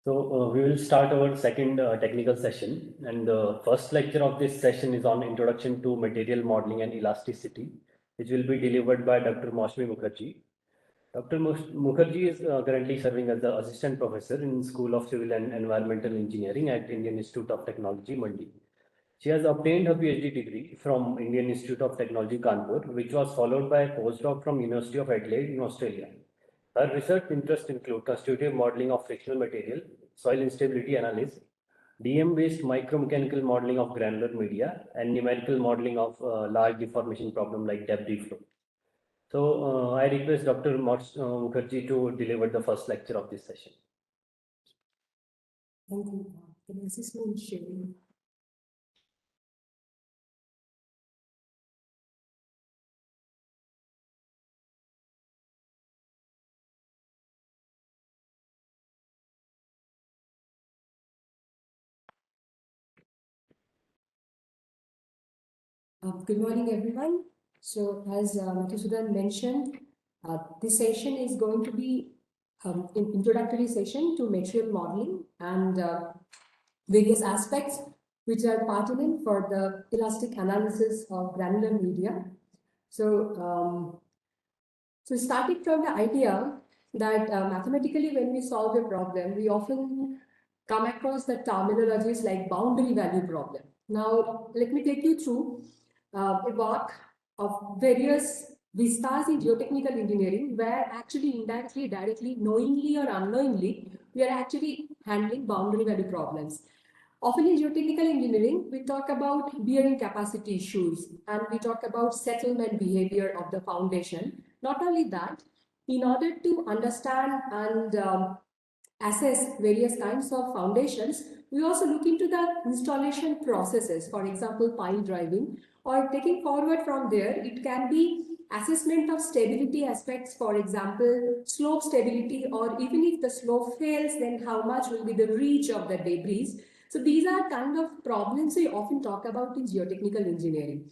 We will start our second technical session, and the first lecture of this session is on Introduction to Material Modeling and Elasticity, which will be delivered by Dr. Mousumi Mukherjee. Dr. Mukherjee is currently serving as the Assistant Professor in School of Civil and Environmental Engineering at Indian Institute of Technology, Mandi. She has obtained her PhD degree from Indian Institute of Technology, Kanpur, which was followed by a postdoc from University of Adelaide in Australia. Her research interests include constitutive modeling of frictional material, soil instability analysis, DEM-based micromechanical modeling of granular media, and numerical modeling of large deformation problem like debris flow. I request Dr. Mukherjee to deliver the first lecture of this session. Thank you. Can I assist me in sharing? Good morning, everyone. So, as Mathusudan mentioned, this session is going to be an introductory session to material modeling and various aspects which are pertinent for the elastic analysis of granular media. So starting from the idea that mathematically, when we solve a problem, we often come across the terminologies like boundary value problem. Now, let me take you through a work of various vistas in geotechnical engineering, where actually indirectly, directly, knowingly or unknowingly, we are actually handling boundary value problems. Often in geotechnical engineering, we talk about bearing capacity issues and we talk about settlement behavior of the foundation. Not only that, in order to understand and assess various kinds of foundations, we also look into the installation processes, for example, pile driving, or taking forward from there, it can be assessment of stability aspects, for example, slope stability, or even if the slope fails, then how much will be the reach of the debris. So these are kind of problems we often talk about in geotechnical engineering.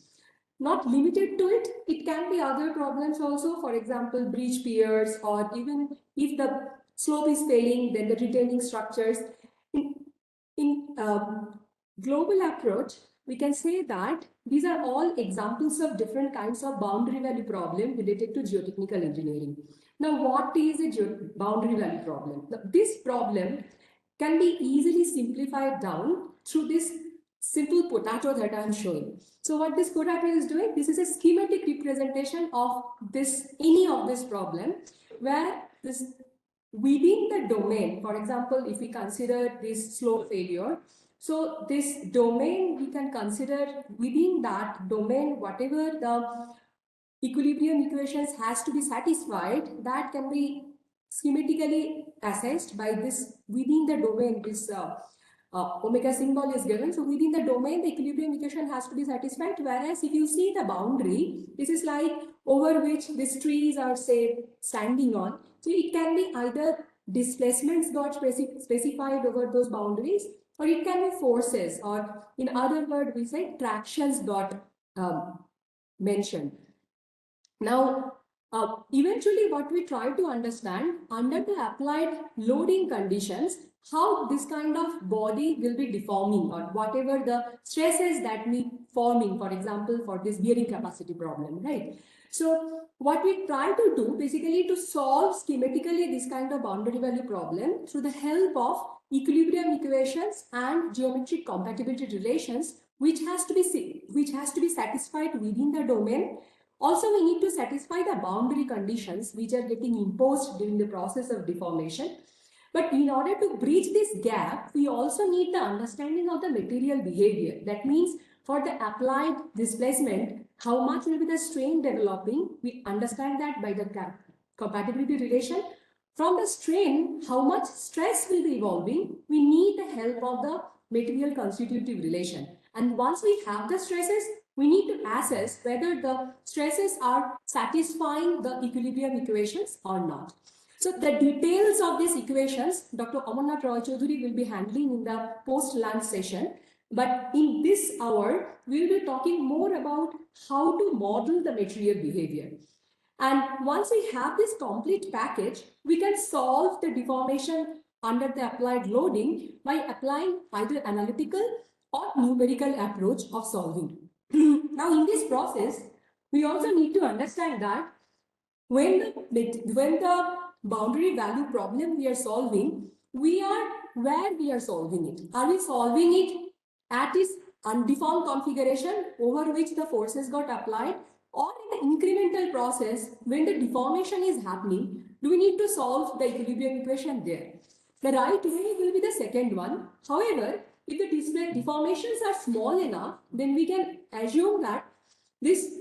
Not limited to it, it can be other problems also, for example, breach piers, or even if the slope is failing, then the retaining structures. In global approach, we can say that these are all examples of different kinds of boundary value problem related to geotechnical engineering. Now, what is a boundary value problem? Now, this problem can be easily simplified down through this simple potato that I am showing. So what this potato is doing, this is a schematic representation of any of this problem, where this within the domain, for example, if we consider this slope failure, so this domain we can consider within that domain, whatever the equilibrium equations has to be satisfied, that can be schematically assessed by this within the domain, this omega symbol is given. So within the domain, the equilibrium equation has to be satisfied. Whereas if you see the boundary, this is like over which these trees are, say, standing on. So it can be either displacements got specified over those boundaries, or it can be forces, or in other words, we say tractions got mentioned. Now, eventually what we try to understand under the applied loading conditions, how this kind of body will be deforming, or whatever the stresses that need forming, for example, for this bearing capacity problem, right? So what we try to do basically to solve schematically this kind of boundary value problem through the help of equilibrium equations and geometric compatibility relations, which has to be satisfied within the domain. Also, we need to satisfy the boundary conditions which are getting imposed during the process of deformation. But in order to bridge this gap, we also need the understanding of the material behavior. That means for the applied displacement, how much will be the strain developing? We understand that by the compatibility relation. From the strain, how much stress will be evolving? We need the help of the material constitutive relation. And once we have the stresses, we need to assess whether the stresses are satisfying the equilibrium equations or not. So the details of these equations, Dr. Amarnath Roy Choudhury will be handling in the post-lunch session. But in this hour, we will be talking more about how to model the material behavior. And once we have this complete package, we can solve the deformation under the applied loading by applying either analytical or numerical approach of solving. Now, in this process, we also need to understand that when the boundary value problem we are solving, we are where we are solving it. Are we solving it at its undeformed configuration over which the forces got applied, or in the incremental process when the deformation is happening, do we need to solve the equilibrium equation there? The right way will be the second one. However, if the deformations are small enough, then we can assume that this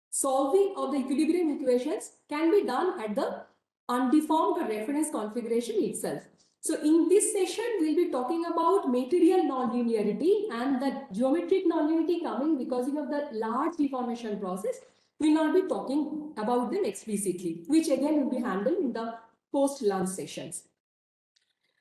solving of the equilibrium equations can be done at the undeformed or reference configuration itself. So in this session, we'll be talking about material nonlinearity and the geometric nonlinearity coming because of the large deformation process. We'll not be talking about them explicitly, which again will be handled in the post-lunch sessions.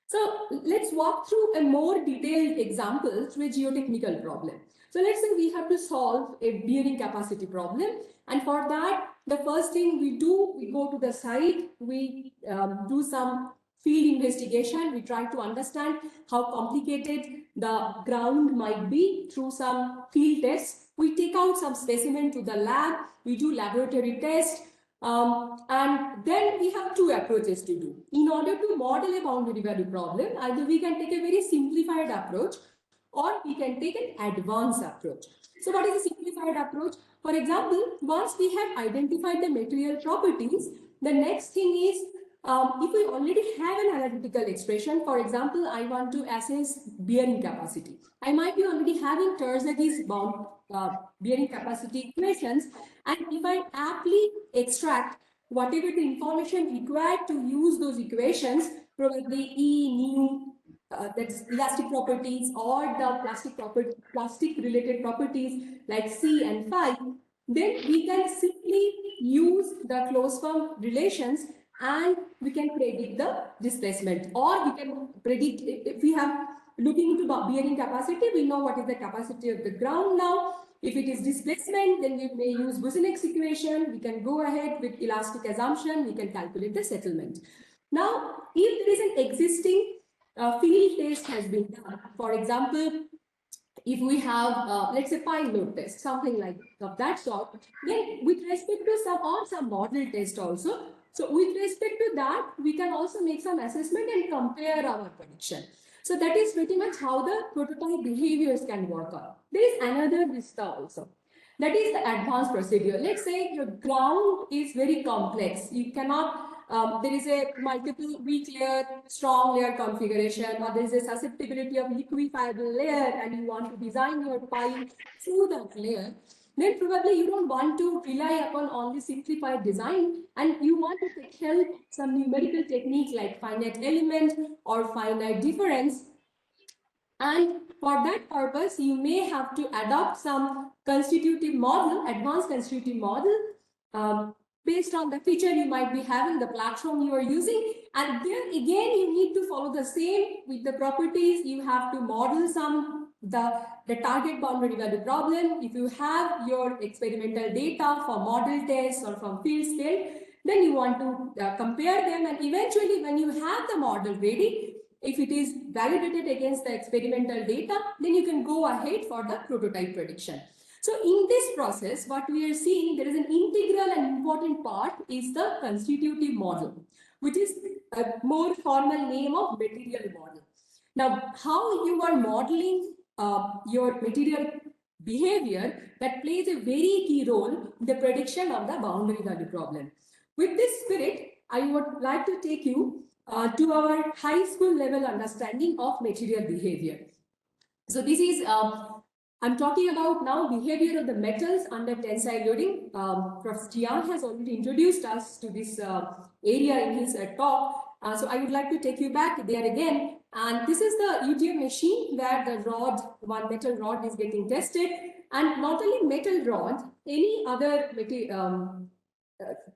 So let's walk through a more detailed example through a geotechnical problem. So let's say we have to solve a bearing capacity problem. And for that, the first thing we do, we go to the site, we do some field investigation. We try to understand how complicated the ground might be through some field tests. We take out some specimen to the lab. We do laboratory tests. And then we have two approaches to do. In order to model a boundary value problem, either we can take a very simplified approach or we can take an advanced approach. So what is a simplified approach? For example, once we have identified the material properties, the next thing is if we already have an analytical expression, for example, I want to assess bearing capacity. I might be already having Terzaghi's bound bearing capacity equations, and if I aptly extract whatever the information required to use those equations, probably E, nu, that's elastic properties, or the plastic related properties like C and phi, then we can simply use the closed form relations and we can predict the displacement, or we can predict if we have looking into bearing capacity, we know what is the capacity of the ground now. If it is displacement, then we may use Boussinesq's equation. We can go ahead with elastic assumption. We can calculate the settlement. Now, if there is an existing field test has been done, for example, if we have, let's say, pile load test, something like of that sort, then with respect to some model test also, so with respect to that, we can also make some assessment and compare our prediction. So that is pretty much how the prototype behaviors can work out. There is another vista also. That is the advanced procedure. Let's say your ground is very complex. You cannot, there is a multiple weak layer, strong layer configuration, or there is a susceptibility of liquefiable layer, and you want to design your pile through that layer. Then probably you don't want to rely upon only simplified design, and you want to take help some numerical technique like finite element or finite difference. And for that purpose, you may have to adopt some constitutive model, advanced constitutive model, based on the feature you might be having, the platform you are using. And then again, you need to follow the same with the properties. You have to model the target boundary value problem. If you have your experimental data for model tests or from field scale, then you want to compare them. And eventually, when you have the model ready, if it is validated against the experimental data, then you can go ahead for the prototype prediction. So in this process, what we are seeing, there is an integral and important part is the constitutive model, which is a more formal name of material model. Now, how you are modeling your material behavior, that plays a very key role in the prediction of the boundary value problem. With this spirit, I would like to take you to our high school level understanding of material behavior. So this is, I'm talking about now behavior of the metals under tensile loading. Professor Jian has already introduced us to this area in his talk. So I would like to take you back there again. And this is the UTM machine where the rod, one metal rod is getting tested. And not only metal rod, any other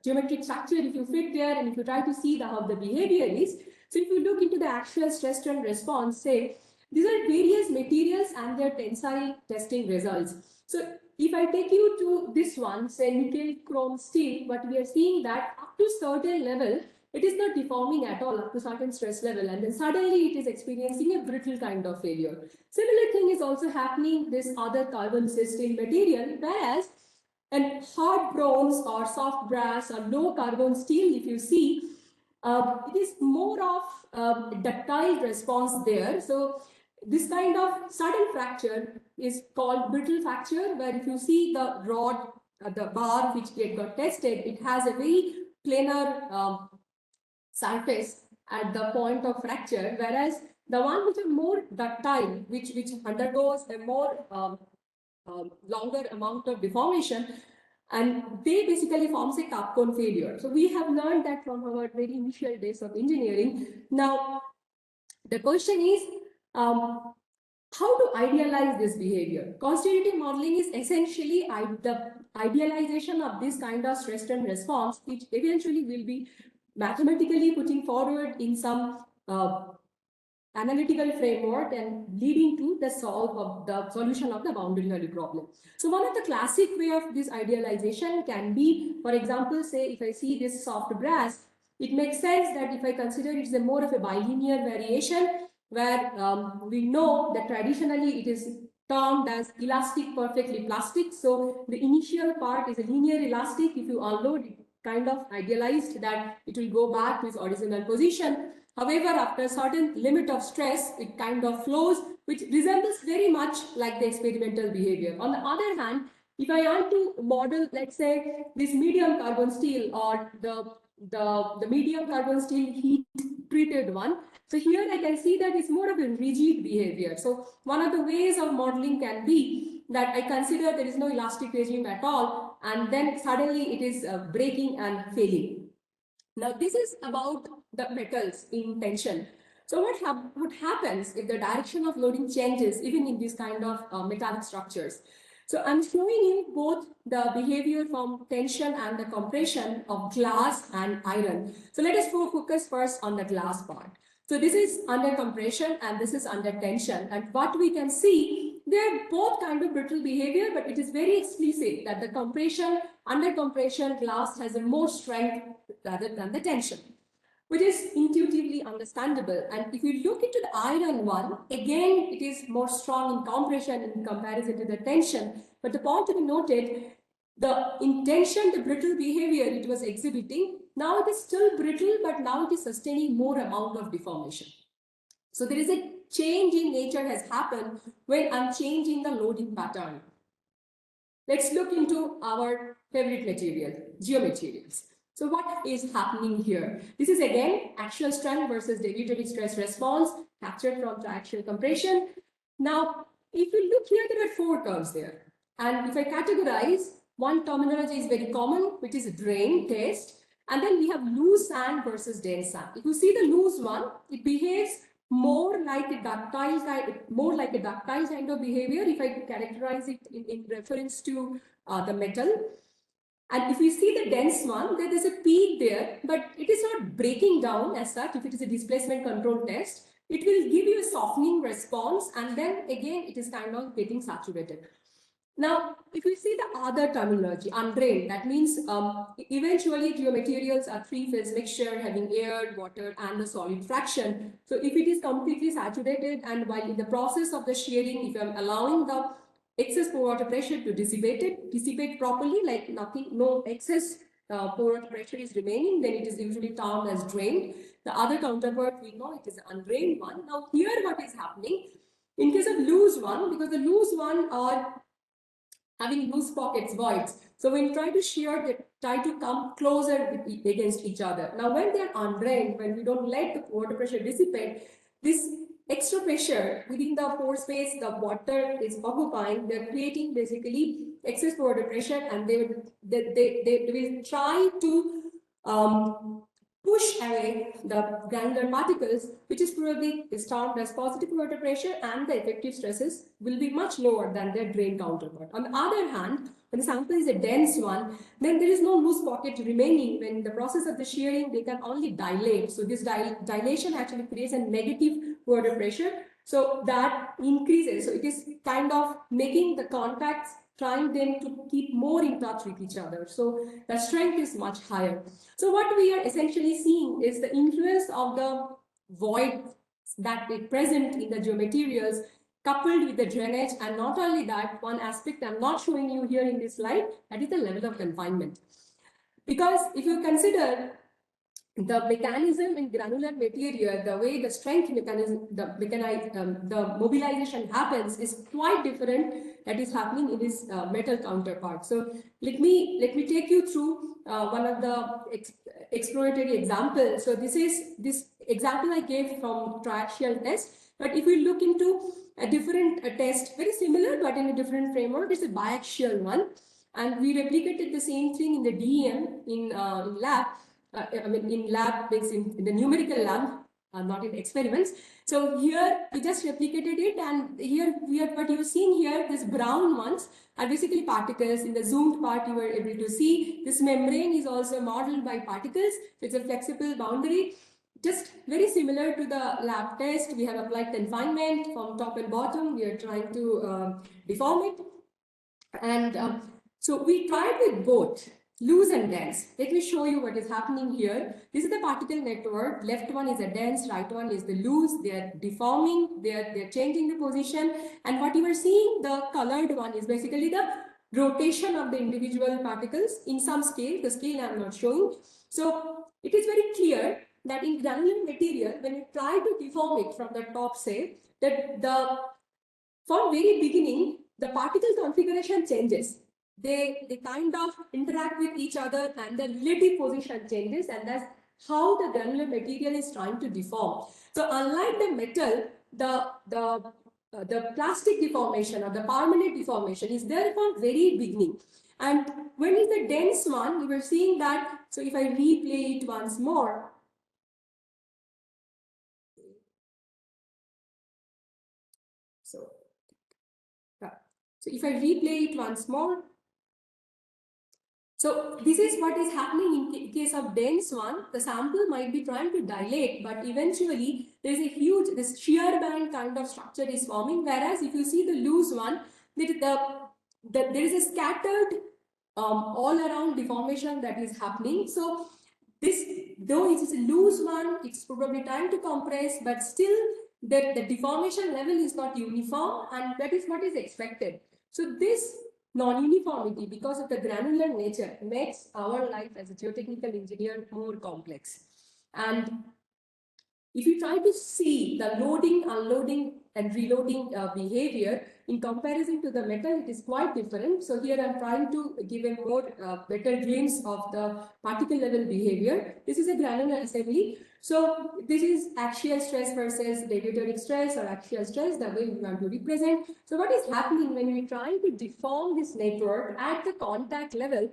geometric structure, if you fit there and if you try to see how the behavior is. So if you look into the actual stress strain response, say, these are various materials and their tensile testing results. So if I take you to this one, say nickel, chrome, steel, but we are seeing that up to certain level, it is not deforming at all up to certain stress level, and then suddenly it is experiencing a brittle kind of failure. Similar thing is also happening this other carbon steel material, whereas and hard bronze or soft brass or low carbon steel, if you see, it is more of ductile response there. So this kind of sudden fracture is called brittle fracture, where if you see the rod, the bar which got tested, it has a very planar surface at the point of fracture, whereas the one which is more ductile, which undergoes a more longer amount of deformation, and they basically forms a cup cone failure. So we have learned that from our very initial days of engineering. Now, the question is, how to idealize this behavior? Constitutive modeling is essentially the idealization of this kind of stress strain response, which eventually will be mathematically putting forward in some analytical framework and leading to the solution of the boundary value problem. So one of the classic way of this idealization can be, for example, say if I see this soft brass, it makes sense that if I consider it's a more of a bilinear variation, where we know that traditionally it is termed as elastic perfectly plastic. So the initial part is a linear elastic. If you unload it, kind of idealized that it will go back to its original position. However, after a certain limit of stress, it kind of flows, which resembles very much like the experimental behavior. On the other hand, if I want to model, let's say, this medium carbon steel or the medium carbon steel heat treated one, so here I can see that it's more of a rigid behavior. So one of the ways of modeling can be that I consider there is no elastic regime at all, and then suddenly it is breaking and failing. Now this is about the metals in tension. So what happens if the direction of loading changes even in these kind of metallic structures? So I'm showing you both the behavior from tension and the compression of glass and iron. So let us focus first on the glass part. So this is under compression and this is under tension. And what we can see, they are both kind of brittle behavior, but it is very explicit that the compression, under compression, glass has a more strength rather than the tension, which is intuitively understandable. And if you look into the iron one, again, it is more strong in compression in comparison to the tension. But the point to be noted, in tension, the brittle behavior it was exhibiting, now it is still brittle, but now it is sustaining more amount of deformation. So there is a change in nature has happened when I'm changing the loading pattern. Let's look into our favorite material, geomaterials. So what is happening here? This is again axial strength versus deviatoric stress response captured from triaxial compression. Now, if you look here, there are 4 curves there. And if I categorize, one terminology is very common, which is drain test. And then we have loose sand versus dense sand. If you see the loose one, it behaves more like a ductile kind of behavior if I characterize it in reference to the metal. And if you see the dense one, there is a peak there, but it is not breaking down as such. If it is a displacement control test, it will give you a softening response, and then again it is kind of getting saturated. Now, if we see the other terminology, undrained, that means eventually geomaterials are 3-phase mixture having air, water, and a solid fraction. So if it is completely saturated, and while in the process of the shearing, if I'm allowing the excess pore water pressure to dissipate properly, like nothing, no excess pore water pressure is remaining, then it is usually termed as drained. The other counterpart, we know it is an undrained one. Now here what is happening, in case of loose one, because the loose one are having loose pockets, voids. So when you try to shear, they try to come closer against each other. Now when they are undrained, when we don't let the water pressure dissipate, this extra pressure within the pore space the water is occupying, they're creating basically excess water pressure, and they will try to push away the granular particles, which is probably termed as positive water pressure, and the effective stresses will be much lower than their drain counterpart. On the other hand, when the sample is a dense one, then there is no loose pocket remaining. When the process of the shearing, they can only dilate. So this dilation actually creates a negative water pressure, So that increases. So it is kind of making the contacts, trying them to keep more in touch with each other. So the strength is much higher. So what we are essentially seeing is the influence of the void that is present in the geomaterials coupled with the drainage, and not only that, one aspect I'm not showing you here in this slide, that is the level of confinement. Because if you consider the mechanism in granular material, the way the strength mechanism, the mobilization happens is quite different that is happening in this metal counterpart. So let me take you through one of the exploratory examples. So this example I gave from triaxial test, but if we look into a different test, very similar but in a different framework, it's a biaxial one, and we replicated the same thing in the DEM in lab. In lab, means in the numerical lab, not in experiments. So here we just replicated it, and here what you're seeing here, these brown ones are basically particles. In the zoomed part, you were able to see this membrane is also modeled by particles. So it's a flexible boundary. Just very similar to the lab test, we have applied confinement from top and bottom. We are trying to deform it. And so we tried with both loose and dense. Let me show you what is happening here. This is the particle network. Left one is a dense, right one is the loose. They are deforming, they're changing the position. And what you are seeing, the colored one is basically the rotation of the individual particles in some scale. The scale I'm not showing. So it is very clear that in granular material, when you try to deform it from the top, say, that from very beginning, the particle configuration changes. They kind of interact with each other and the relative position changes, and that's how the granular material is trying to deform. So unlike the metal, the plastic deformation or the permanent deformation is there from very beginning. And when is the dense one, we were seeing that. So if I replay it once more, so if I replay it once more, so this is what is happening in case of dense one. The sample might be trying to dilate, but eventually there is a huge, this shear band kind of structure is forming. Whereas if you see the loose one, there is a scattered all around deformation that is happening. So this, though it is a loose one, it's probably trying to compress, but still the deformation level is not uniform, and that is what is expected. So this non-uniformity, because of the granular nature, makes our life as a geotechnical engineer more complex. And if you try to see the loading, unloading, and reloading behavior in comparison to the metal, it is quite different. So here I'm trying to give a more better glimpse of the particle level behavior. This is a granular assembly. So this is axial stress versus radiatoric stress or axial stress, the way we want to represent. So what is happening when we try to deform this network at the contact level?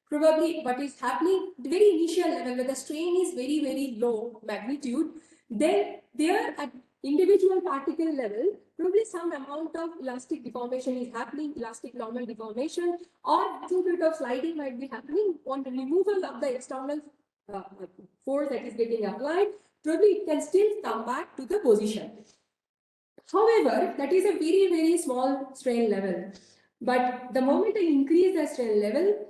Probably what is happening, the very initial level where the strain is very, very low magnitude, then there at individual particle level, probably some amount of elastic deformation is happening, elastic normal deformation, or a little bit of sliding might be happening on the removal of the external force that is getting applied. Probably it can still come back to the position. However, that is a very, very small strain level. But the moment I increase the strain level,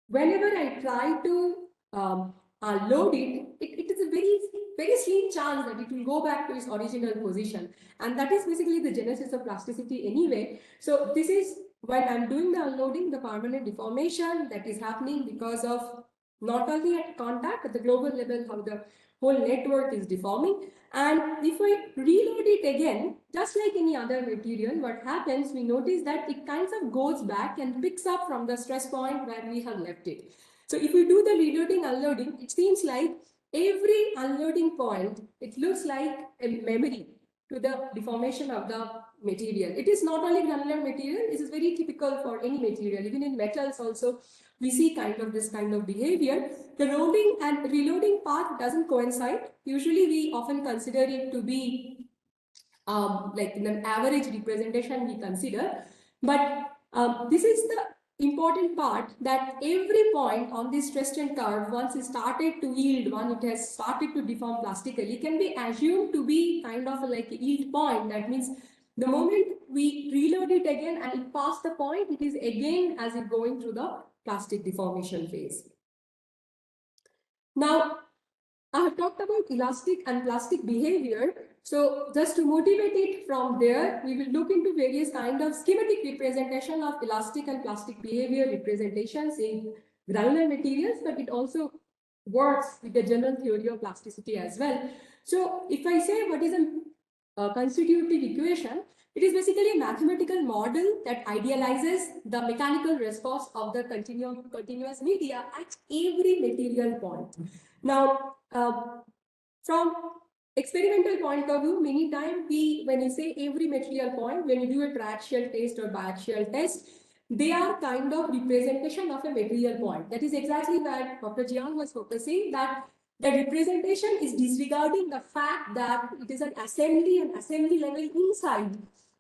whenever I try to load it, it is a very, very slim chance that it will go back to its original position. And that is basically the genesis of plasticity anyway. So this is when I'm doing the unloading, the permanent deformation that is happening because of not only at contact, at the global level, how the whole network is deforming. And if I reload it again, just like any other material, what happens, we notice that it kind of goes back and picks up from the stress point where we have left it. So if we do the reloading, unloading, it seems like every unloading point, it looks like a memory to the deformation of the material. It is not only granular material, this is very typical for any material. Even in metals also, we see kind of this kind of behavior. The loading and reloading path doesn't coincide. Usually we often consider it to be like in an average representation we consider. But this is the important part that every point on this stress strain curve, once it started to yield, once it has started to deform plastically, can be assumed to be kind of like a yield point. That means the moment we reload it again and it passed the point, it is again as it going through the plastic deformation phase. Now, I have talked about elastic and plastic behavior. So just to motivate it from there, we will look into various kind of schematic representation of elastic and plastic behavior representations in granular materials, but it also works with the general theory of plasticity as well. So if I say what is a constitutive equation, it is basically a mathematical model that idealizes the mechanical response of the continuous media at every material point. Now, from experimental point of view, many times when you say every material point, when you do a triaxial test or biaxial test, they are kind of representation of a material point. That is exactly where Dr. Jiang was focusing, that the representation is disregarding the fact that it is an assembly level inside.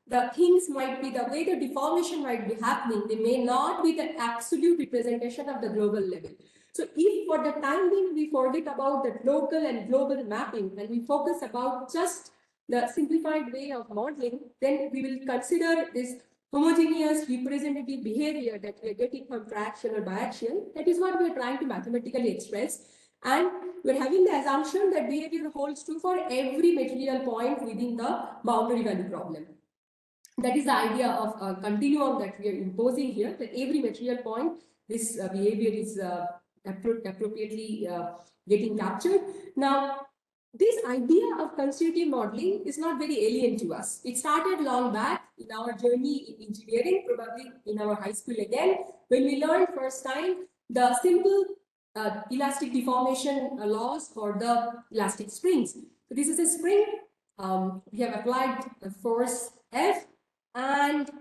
The things might be, the way the deformation might be happening, they may not be the absolute representation of the global level. So if for the time being we forget about the local and global mapping and we focus about just the simplified way of modeling, then we will consider this homogeneous representative behavior that we are getting from triaxial or biaxial. That is what we are trying to mathematically express. And we're having the assumption that behavior holds true for every material point within the boundary value problem. That is the idea of a continuum that we are imposing here, that every material point, this behavior is appropriately getting captured. Now, this idea of constitutive modeling is not very alien to us. It started long back in our journey in engineering, probably in our high school again, when we learned first time the simple elastic deformation laws for the elastic springs. So this is a spring. We have applied a force F, and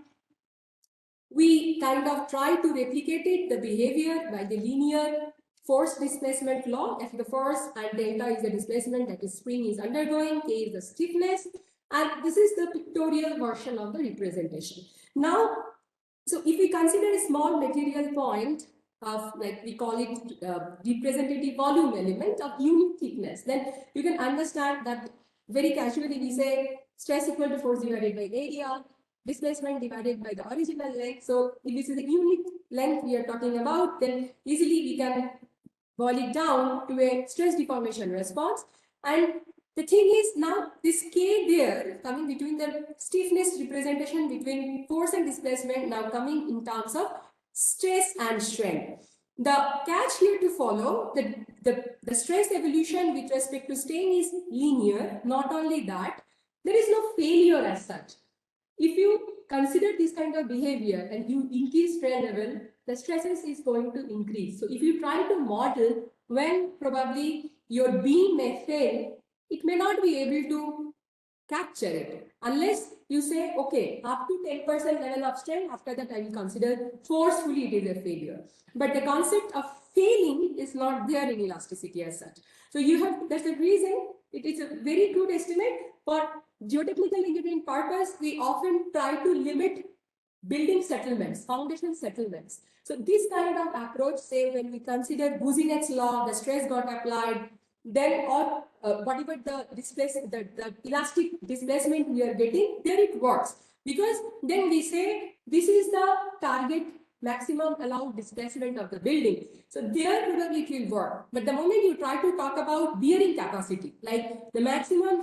we kind of try to replicate it, the behavior, by the linear force displacement law. F the force and delta is the displacement that the spring is undergoing, K is the stiffness, and this is the pictorial version of the representation. Now, so if we consider a small material point of, like we call it representative volume element of unit thickness, then you can understand that very casually we say stress equal to force divided by area, displacement divided by the original length. So if this is the unit length we are talking about, then easily we can boil it down to a stress deformation response. And the thing is, now this K there coming between the stiffness representation between force and displacement, now coming in terms of stress and strain. The catch here to follow, the stress evolution with respect to strain is linear. Not only that, there is no failure as such. If you consider this kind of behavior and you increase strain level, the stresses is going to increase. So if you try to model when probably your beam may fail, it may not be able to capture it unless you say, okay, up to 10% level of strain, after that I will consider forcefully it is a failure. But the concept of failing is not there in elasticity as such. So you have, that's the reason it is a very good estimate. For geotechnical engineering purpose, we often try to limit building settlements, foundation settlements. So this kind of approach, say when we consider Bouzinet's law, the stress got applied, then or whatever the elastic displacement we are getting, there it works. Because then we say this is the target maximum allowed displacement of the building. So there probably it will work. But the moment you try to talk about bearing capacity, like the maximum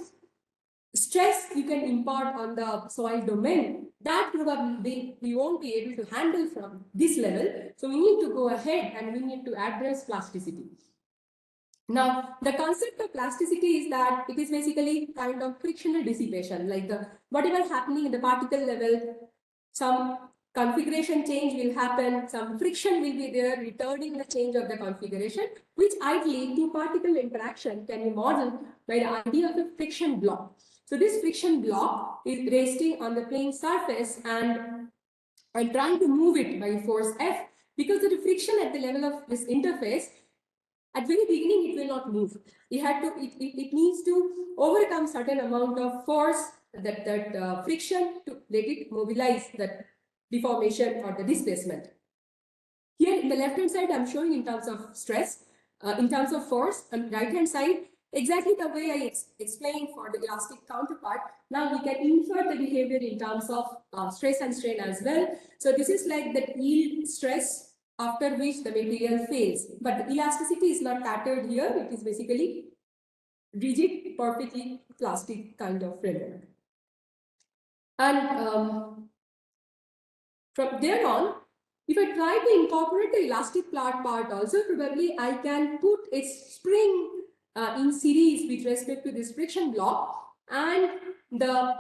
stress you can impart on the soil domain, that probably we won't be able to handle from this level. So we need to go ahead and we need to address plasticity. Now, the concept of plasticity is that it is basically kind of frictional dissipation, like the whatever happening in the particle level, some configuration change will happen, some friction will be there, returning the change of the configuration, which ideally two particle interaction can be modeled by the idea of a friction block. So this friction block is resting on the plane surface, and I'm trying to move it by force F, because of the friction at the level of this interface. At very beginning, it will not move. It needs to overcome certain amount of force, that friction, to let it mobilize that deformation or the displacement. Here in the left hand side, I'm showing in terms of stress, in terms of force, and right hand side, exactly the way I explained for the elastic counterpart. Now we can infer the behavior in terms of stress and strain as well. So this is like the yield stress after which the material fails. But the elasticity is not tattered here. It is basically rigid, perfectly plastic kind of framework. And from there on, if I try to incorporate the elastic part also, probably I can put its spring in series with respect to this friction block, and till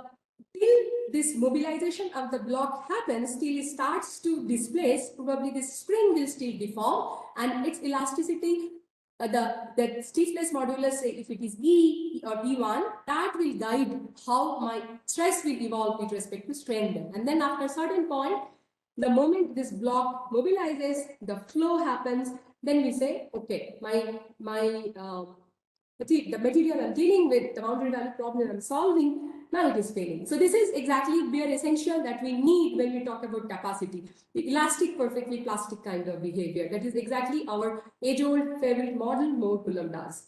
this mobilization of the block happens, till it starts to displace, probably this spring will still deform, and its elasticity, the stiffness modulus, say if it is E or E1, that will guide how my stress will evolve with respect to strain. And then after a certain point, the moment this block mobilizes, the flow happens, then we say, okay, the material I'm dealing with, the boundary value problem I'm solving, now it is failing. So this is exactly bare essential that we need when we talk about capacity. The elastic, perfectly plastic kind of behavior. That is exactly our age-old favorite model Moore Coulomb does.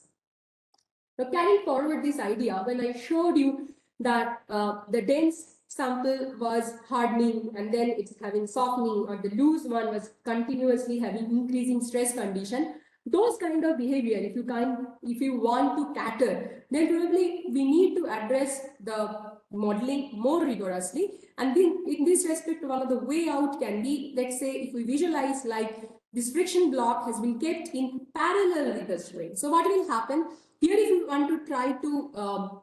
Now carrying forward this idea, when I showed you that the dense sample was hardening and then it's having softening, or the loose one was continuously having increasing stress condition, those kind of behavior, if you want to cater, then probably we need to address the modeling more rigorously. And then in this respect, one of the way out can be, let's say, if we visualize like this friction block has been kept in parallel with the strain. So what will happen here, if you want to try to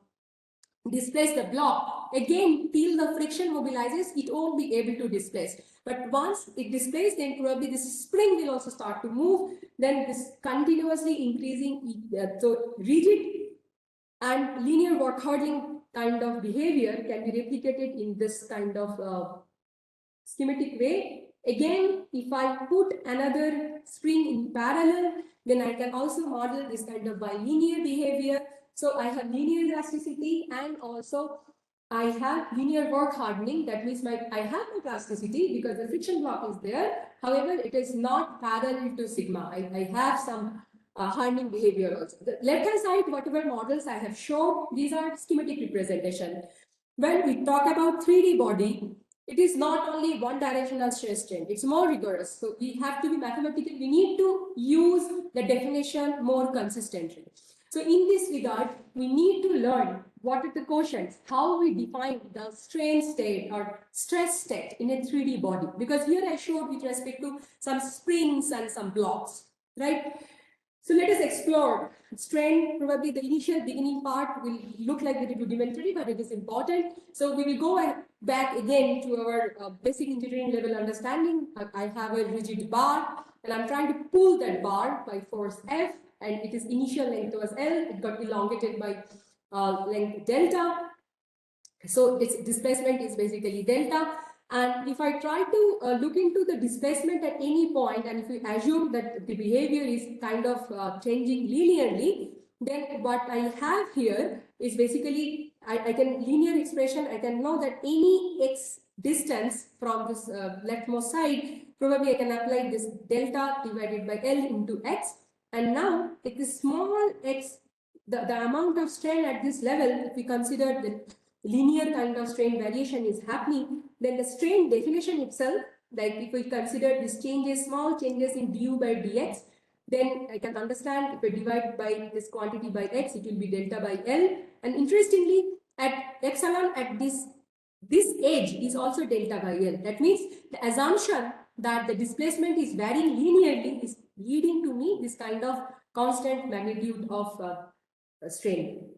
displace the block, again, till the friction mobilizes, it won't be able to displace. But once it displaces, then probably this spring will also start to move. Then this continuously increasing, so rigid and linear work hardening kind of behavior can be replicated in this kind of schematic way. Again, if I put another spring in parallel, then I can also model this kind of bilinear behavior. So I have linear elasticity and also I have linear work hardening. That means I have no plasticity because the friction block is there. However, it is not parallel to sigma. I have some hardening behavior also. The left-hand side, whatever models I have shown, these are schematic representation. When we talk about 3D body, it is not only one directional stress strain, it's more rigorous. So we have to be mathematical. We need to use the definition more consistently. So in this regard, we need to learn what are the quotients, how we define the strain state or stress state in a 3D body. Because here I showed with respect to some springs and some blocks, right? So let us explore strain. Probably the initial beginning part will look like very rudimentary, but it is important. So we will go back again to our basic engineering level understanding. I have a rigid bar, and I'm trying to pull that bar by force F, and it is initial length was L. It got elongated by length delta. So its displacement is basically delta. And if I try to look into the displacement at any point, and if we assume that the behavior is kind of changing linearly, then what I have here is basically, I can linear expression, I can know that any x distance from this leftmost side, probably I can apply this delta divided by L into x. And now, if this small x, the amount of strain at this level, if we consider the linear kind of strain variation is happening, then the strain definition itself, like if we consider these changes, small changes in du by dx, then I can understand if I divide by this quantity by x, it will be delta by L. And interestingly, at epsilon at this edge is also delta by L. That means the assumption that the displacement is varying linearly is leading to me this kind of constant magnitude of strain.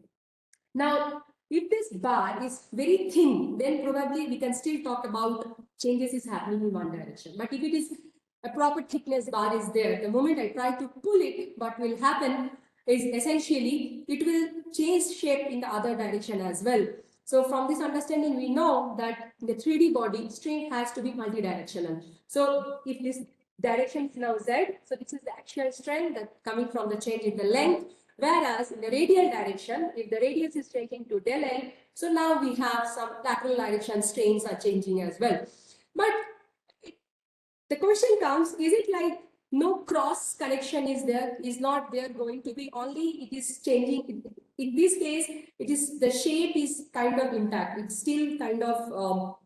Now, if this bar is very thin, then probably we can still talk about changes is happening in one direction. But if it is a proper thickness bar is there, the moment I try to pull it, what will happen is essentially it will change shape in the other direction as well. So from this understanding, we know that the 3D body strain has to be multidirectional. So if this direction is now Z, so this is the actual strain that coming from the change in the length. Whereas in the radial direction, if the radius is changing to del L, so now we have some lateral direction strains are changing as well. But the question comes, is it like no cross connection is there, is not there going to be, only it is changing. In this case, it is the shape is kind of intact. It's still kind of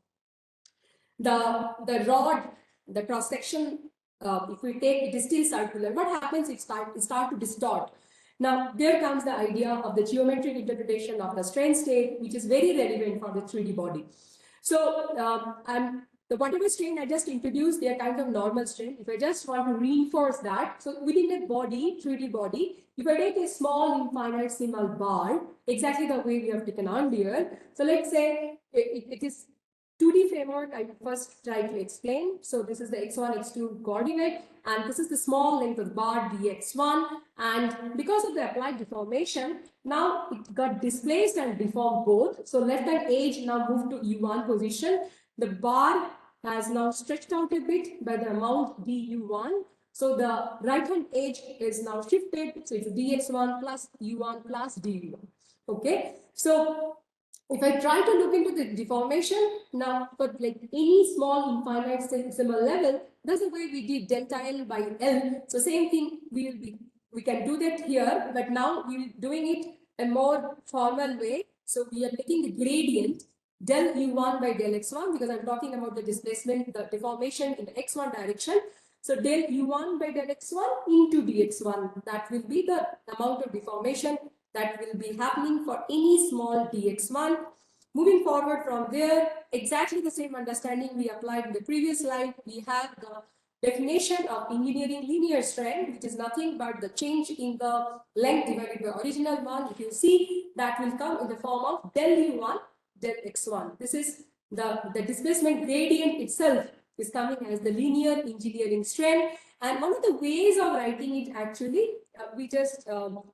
the rod, the cross section, if we take, it is still circular. What happens? It start to distort. Now there comes the idea of the geometric interpretation of the strain state, which is very relevant for the 3D body. So the whatever strain I just introduced, they are kind of normal strain. If I just want to reinforce that, so within the body, 3D body, if I take a small infinitesimal bar, exactly the way we have taken earlier. So let's say it is 2D framework. I first try to explain. So this is the x1, x2 coordinate, and this is the small length of bar dx1. And because of the applied deformation, now it got displaced and deformed both. So left hand edge now moved to U1 position. The bar has now stretched out a bit by the amount du1. So the right hand edge is now shifted. So it's dx1 plus u1 plus du1. Okay. So if I try to look into the deformation, now for like any small infinitesimal level, that's the way we did delta L by L. So same thing we can do that here, but now we're doing it a more formal way. So we are taking the gradient del U1 by del X1, because I'm talking about the displacement, the deformation in the X1 direction. So del U1 by del X1 into dx1, that will be the amount of deformation that will be happening for any small dx1. Moving forward from there, exactly the same understanding we applied in the previous slide. We have the definition of engineering linear strain, which is nothing but the change in the length divided by original one. If you see, that will come in the form of del u1 del x1. This is the displacement gradient itself is coming as the linear engineering strain. And one of the ways of writing it actually, we just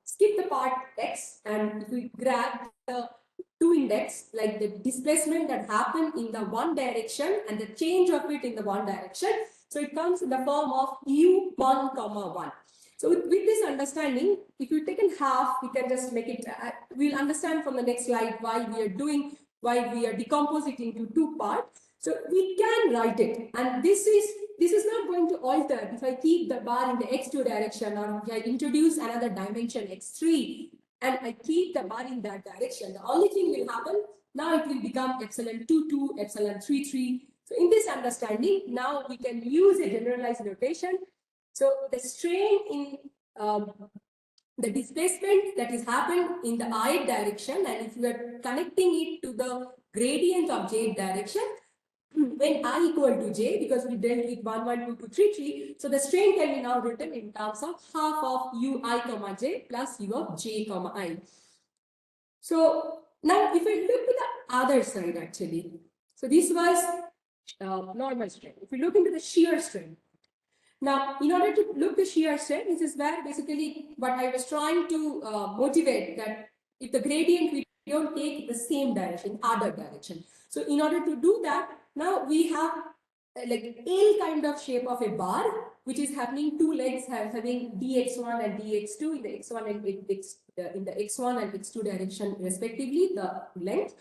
skip the part x, and if we grab the two index, like the displacement that happened in the one direction and the change of it in the one direction. So it comes in the form of u1 comma 1. So with this understanding, if you take in half, we can just make it, we'll understand from the next slide why we are decomposing it into two parts. So we can write it, and this is not going to alter if I keep the bar in the x2 direction, or if I introduce another dimension x3 and I keep the bar in that direction. The only thing will happen, now it will become epsilon 2, 2, epsilon 3, 3. So in this understanding, now we can use a generalized notation. So the strain in the displacement that is happened in the ith direction, and if we are connecting it to the gradient of jth direction, when I equal to j, because we dealt with 1, 1, 2, 2, 3, 3, so the strain can be now written in terms of half of ui comma j plus u of j comma I. So now if I look to the other side actually, so this was normal strain. If we look into the shear strain, now, in order to look the shear strain, this is where basically what I was trying to motivate, that if the gradient we don't take the same direction, other direction. So in order to do that, now we have like L kind of shape of a bar, which is happening two legs having dx1 and dx2 in the x1 and in the x1 and x2 direction respectively, the length.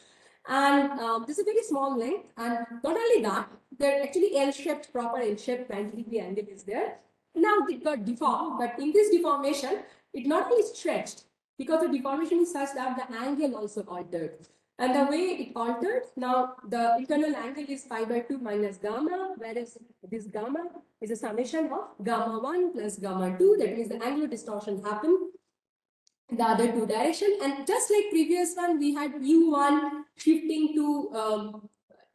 And this is a very small length, and not only that, they're actually L-shaped, proper L-shaped 90-degree angle is there. Now it got deformed, but in this deformation, it not only stretched, because the deformation is such that the angle also altered. And the way it altered, now the internal angle is pi by 2 minus gamma, whereas this gamma is a summation of gamma 1 plus gamma 2. That means the angular distortion happened in the other two direction. And just like previous one, we had u1 shifting to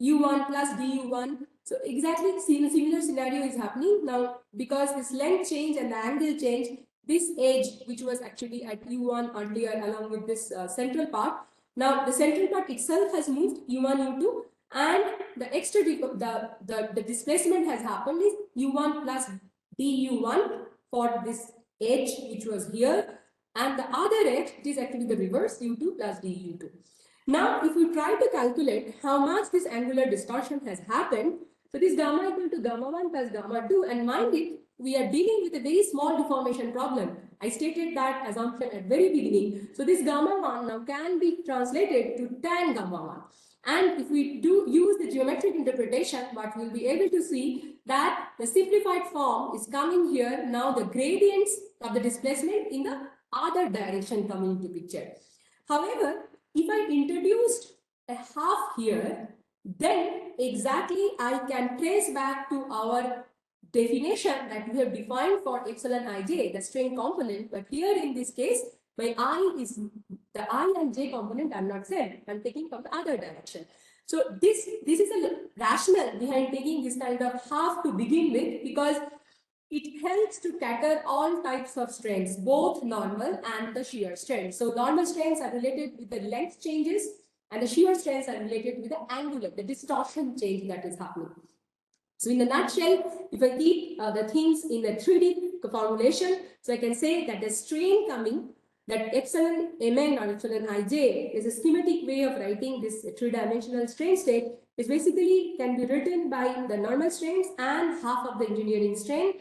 u1 plus du1. So exactly similar scenario is happening now, because this length change and the angle change, this edge which was actually at u1 earlier along with this central part, now the central part itself has moved u1 u2, and the extra the displacement has happened is u1 plus du1 for this edge which was here, and the other edge, it is actually the reverse u2 plus du2. Now, if we try to calculate how much this angular distortion has happened, so this gamma equal to gamma 1 plus gamma 2, and mind it, we are dealing with a very small deformation problem. I stated that assumption at very beginning. So this gamma 1 now can be translated to tan gamma 1. And if we do use the geometric interpretation, what we'll be able to see that the simplified form is coming here. Now the gradients of the displacement in the other direction coming into picture. However, if I introduced a half here, then exactly I can trace back to our definition that we have defined for epsilon ij, the strain component. But here in this case, my I is the I and j component I'm not saying, I'm taking from the other direction. So this is a rationale behind taking this kind of half to begin with, because it helps to cater all types of strains, both normal and the shear strains. So normal strains are related with the length changes, and the shear strains are related with the angular, the distortion change that is happening. So in a nutshell, if I keep the things in a 3D formulation, so I can say that the strain coming, that epsilon mn or epsilon ij is a schematic way of writing this three-dimensional strain state, is basically can be written by the normal strains and half of the engineering strain.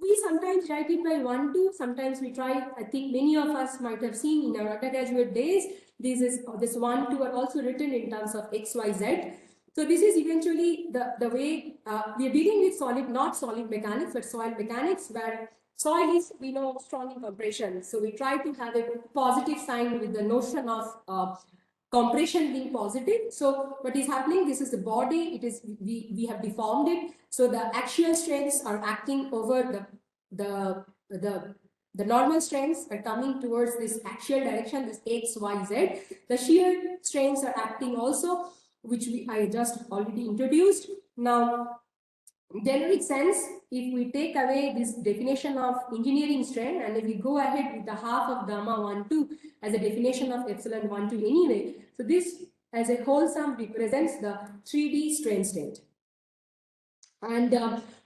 We sometimes write it by 1, 2, sometimes we try, I think many of us might have seen in our undergraduate days, this 1, 2 are also written in terms of x, y, z. So this is eventually the way we are dealing with solid, not solid mechanics, but soil mechanics, where soil is, we know, strong in compression. So we try to have a positive sign with the notion of compression being positive. So what is happening, this is the body, it is, we have deformed it. So the axial strains are acting over the normal strains are coming towards this axial direction, this x, y, z. The shear strains are acting also, which I just already introduced. Now, in generic sense, if we take away this definition of engineering strain, and if we go ahead with the half of gamma 1, 2 as a definition of epsilon 1, 2 anyway, so this as a whole sum represents the 3D strain state. And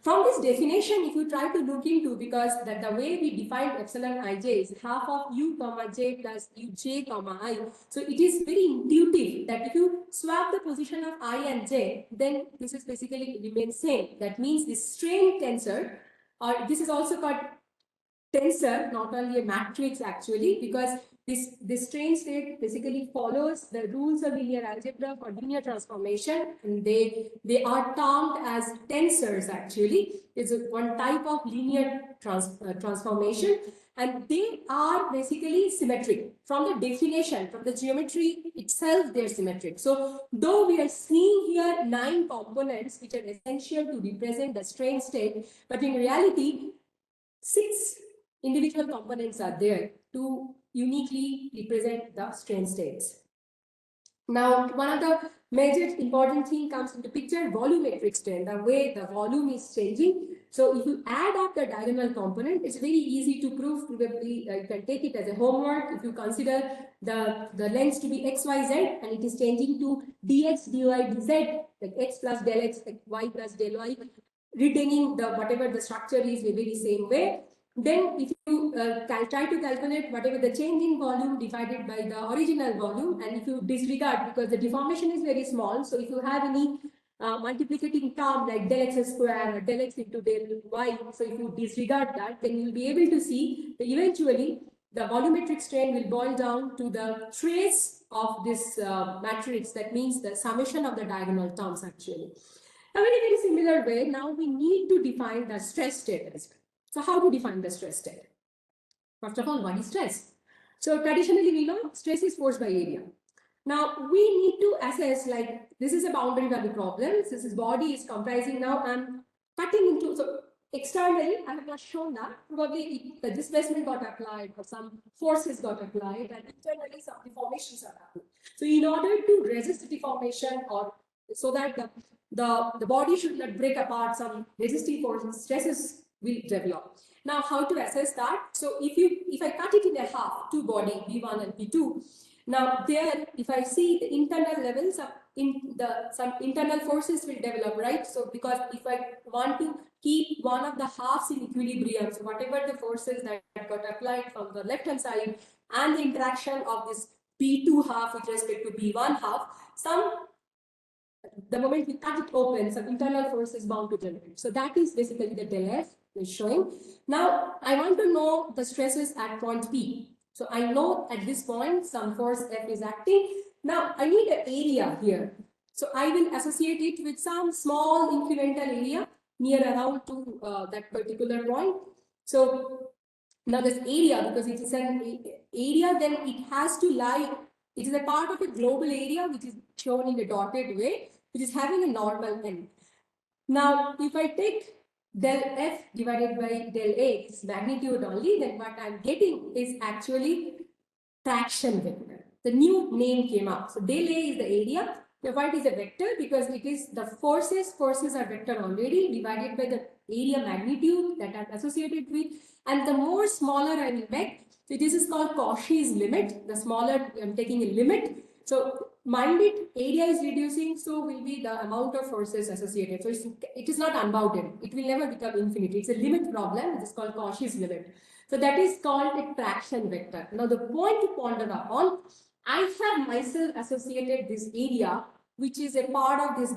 from this definition, if you try to look into, because the way we define epsilon ij is half of u comma j plus uj comma I. So it is very intuitive that if you swap the position of I and j, then this is basically remains same. That means this strain tensor, or this is also called tensor, not only a matrix actually, because this strain state basically follows the rules of linear algebra for linear transformation, and they are termed as tensors actually. It's one type of linear transformation, and they are basically symmetric. From the definition, from the geometry itself, they're symmetric. So though we are seeing here 9 components which are essential to represent the strain state, but in reality 6 individual components are there to uniquely represent the strain states. Now, one of the major important thing comes into picture, volumetric strain, the way the volume is changing. So if you add up the diagonal component, it's very easy to prove. Probably you can take it as a homework. If you consider the length to be x, y, z, and it is changing to dx, dy, dz, like x plus del x, like y plus del y, retaining the whatever the structure is the very same way. Then if you try to calculate whatever the change in volume divided by the original volume, and if you disregard, because the deformation is very small, so if you have any multiplicating term like del x square or del x into del y, so if you disregard that, then you'll be able to see that eventually the volumetric strain will boil down to the trace of this matrix. That means the summation of the diagonal terms actually. A very similar way, now we need to define the stress state as well. So how to define the stress state? First of all, what is stress? So traditionally we know stress is force by area. Now we need to assess, like, this is a boundary value problem. This is body is comprising, now I'm cutting into, so externally I have not shown that, probably the displacement got applied or some forces got applied, and internally some deformations are happening. So in order to resist deformation, or so that the body should not break apart, some resistive forces, stresses will develop. Now, how to assess that? So if I cut it in a half, 2 body, B1 and B2, now there, if I see the internal levels of some internal forces will develop, right? So because if I want to keep one of the halves in equilibrium, so whatever the forces that got applied from the left hand side and the interaction of this B2 half with respect to B1 half, the moment we cut it open, some internal force is bound to generate. So that is basically the del F is showing. Now I want to know the stresses at point P. So I know at this point some force F is acting. Now I need an area here. So I will associate it with some small incremental area near around to that particular point. So now this area, because it is an area, then it has to lie, it is a part of a global area which is shown in a dotted way, which is having a normal end. Now, if I take del F divided by del A, its magnitude only, then what I'm getting is actually traction vector. The new name came up. So del A is the area. The what is a vector? Because it is the forces are vector already, divided by the area magnitude that I'm associated with. And the more smaller I will make, so this is called Cauchy's limit. The smaller I'm taking a limit. So mind it, area is reducing, so will be the amount of forces associated. So it is not unbounded. It will never become infinite. It's a limit problem. It is called Cauchy's limit. So that is called a traction vector. Now the point to ponder upon, I have myself associated this area, which is a part of this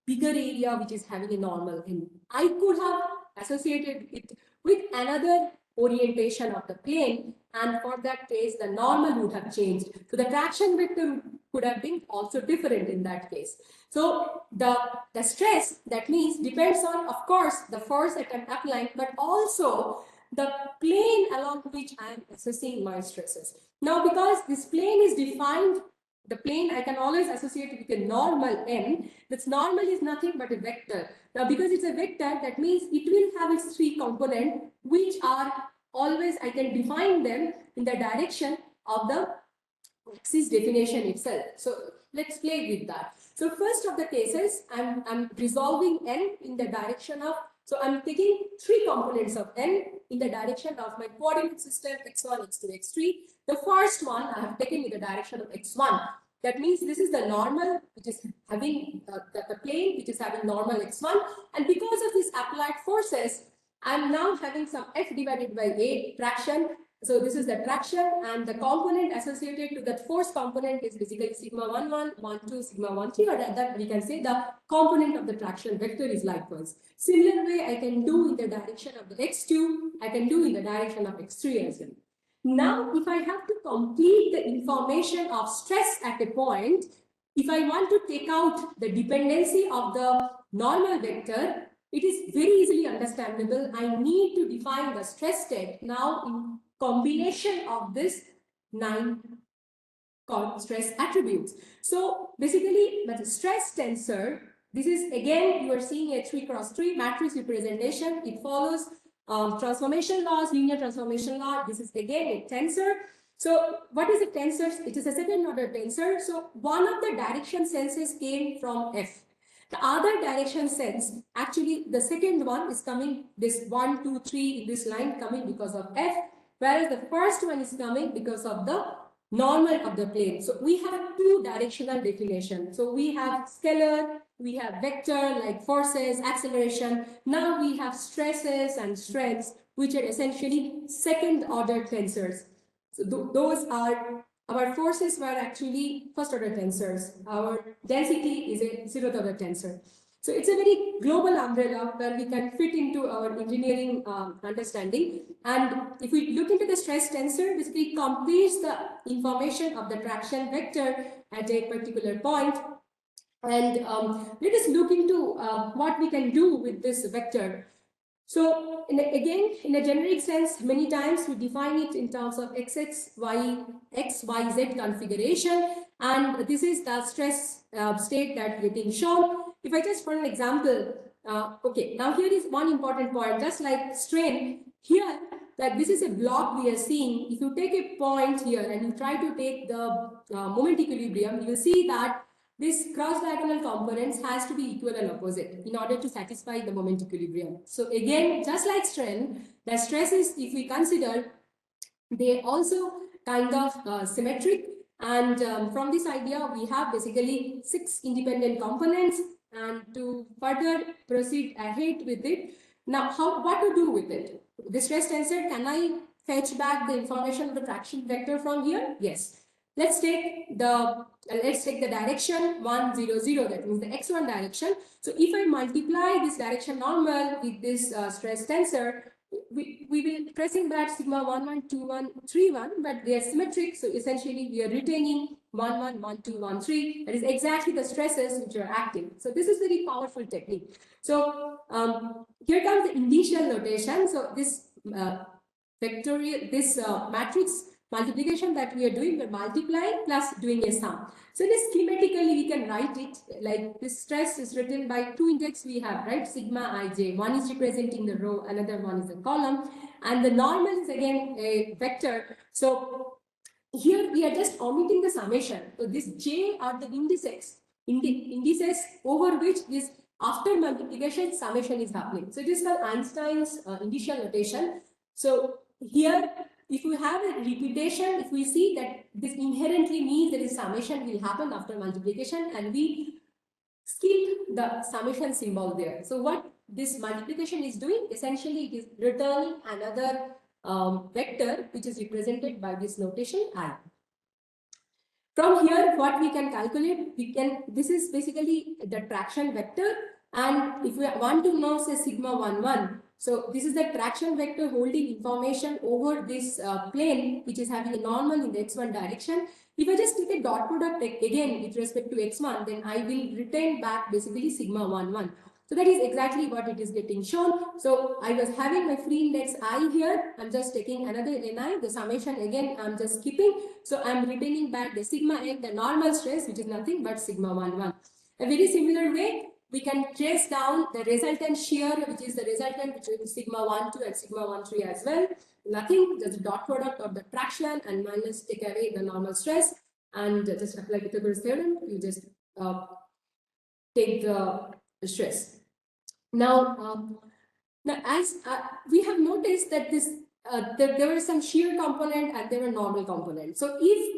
bigger area, which is having a normal end. I could have associated it with another orientation of the plane, and for that case, the normal would have changed. So the traction vector could have been also different in that case. So the stress, that means, depends on, of course, the force that I'm applying, but also the plane along which I am assessing my stresses. Now, because this plane is defined, the plane I can always associate with a normal n. This normal is nothing but a vector. Now, because it's a vector, that means it will have its three components, which are always, I can define them in the direction of the axis definition itself. So let's play with that. So first of the cases, I'm resolving n in the direction of, so I'm taking three components of n in the direction of my coordinate system x1, x2, x3. The first one I have taken in the direction of x1. That means this is the normal, which is having the plane, which is having normal x1. And because of these applied forces, I'm now having some f divided by a traction. So this is the traction, and the component associated to that force component is basically sigma 1, 1, 1, 2, sigma 1, 3, or that we can say the component of the traction vector is likewise. Similar way I can do in the direction of the x2, I can do in the direction of x3 as well. Now, if I have to complete the information of stress at a point, if I want to take out the dependency of the normal vector, it is very easily understandable. I need to define the stress state now in combination of this 9 stress attributes. So basically, the stress tensor, this is again, you are seeing a 3x3 matrix representation. It follows transformation laws, linear transformation law. This is again a tensor. So what is a tensor? It is a second order tensor. So one of the direction senses came from F. The other direction sense, actually the second one is coming, this 1, 2, 3 in this line coming because of F, whereas the first one is coming because of the normal of the plane. So we have two directional definition. So we have scalar, we have vector like forces, acceleration. Now we have stresses and strains, which are essentially second order tensors. So those are, our forces were actually first order tensors. Our density is a zeroth order tensor. So it's a very global umbrella where we can fit into our engineering understanding. And if we look into the stress tensor, basically completes the information of the traction vector at a particular point. And let us look into what we can do with this vector. So again, in a generic sense, many times we define it in terms of x, y, z configuration, and this is the stress state that is being shown. If I just for an example, okay, now here is one important point, just like strain, here that this is a block we are seeing. If you take a point here and you try to take the moment equilibrium, you will see that this cross-diagonal components has to be equal and opposite in order to satisfy the moment equilibrium. So again, just like strain, the stresses, if we consider, they also kind of symmetric. And from this idea, we have basically 6 independent components. And to further proceed ahead with it, now what to do with it? The stress tensor, can I fetch back the information of the traction vector from here? Yes. Let's take the direction 1, 0, 0, that means the x1 direction. So if I multiply this direction normal with this stress tensor, we will pressing back sigma 1, 1, 2, 1, 3, 1, but they are symmetric. So essentially we are retaining 1, 1, 1, 2, 1, 3. That is exactly the stresses which are acting. So this is very powerful technique. So here comes the initial notation. So this vectorial, this matrix multiplication that we are doing, we're multiplying plus doing a sum. So this schematically we can write it like this stress is written by two index we have, right? Sigma ij. One is representing the row, another one is the column, and the normal is again a vector. So here we are just omitting the summation. So this j are the indices over which this after multiplication summation is happening. So it is called Einstein's initial notation. So here, if we have a repetition, if we see that this inherently means that a summation will happen after multiplication, and we skip the summation symbol there. So what this multiplication is doing, essentially it is returning another vector which is represented by this notation I. From here, what we can calculate, this is basically the traction vector, and if we want to know, say, sigma 1, 1, so this is the traction vector holding information over this plane, which is having a normal in the x1 direction. If I just take a dot product again with respect to x1, then I will retain back basically sigma 1, 1. So that is exactly what it is getting shown. So I was having my free index I here. I'm just taking another ni. The summation again, I'm just skipping. So I'm retaining back the sigma n, the normal stress, which is nothing but sigma 1, 1. A very similar way, we can trace down the resultant shear, which is the resultant between sigma 1, 2 and sigma 1, 3 as well. Nothing, just the dot product of the traction and minus take away the normal stress and just apply Pythagoras theorem. You just take the stress. Now, as we have noticed that this there were some shear component and there were normal component. So if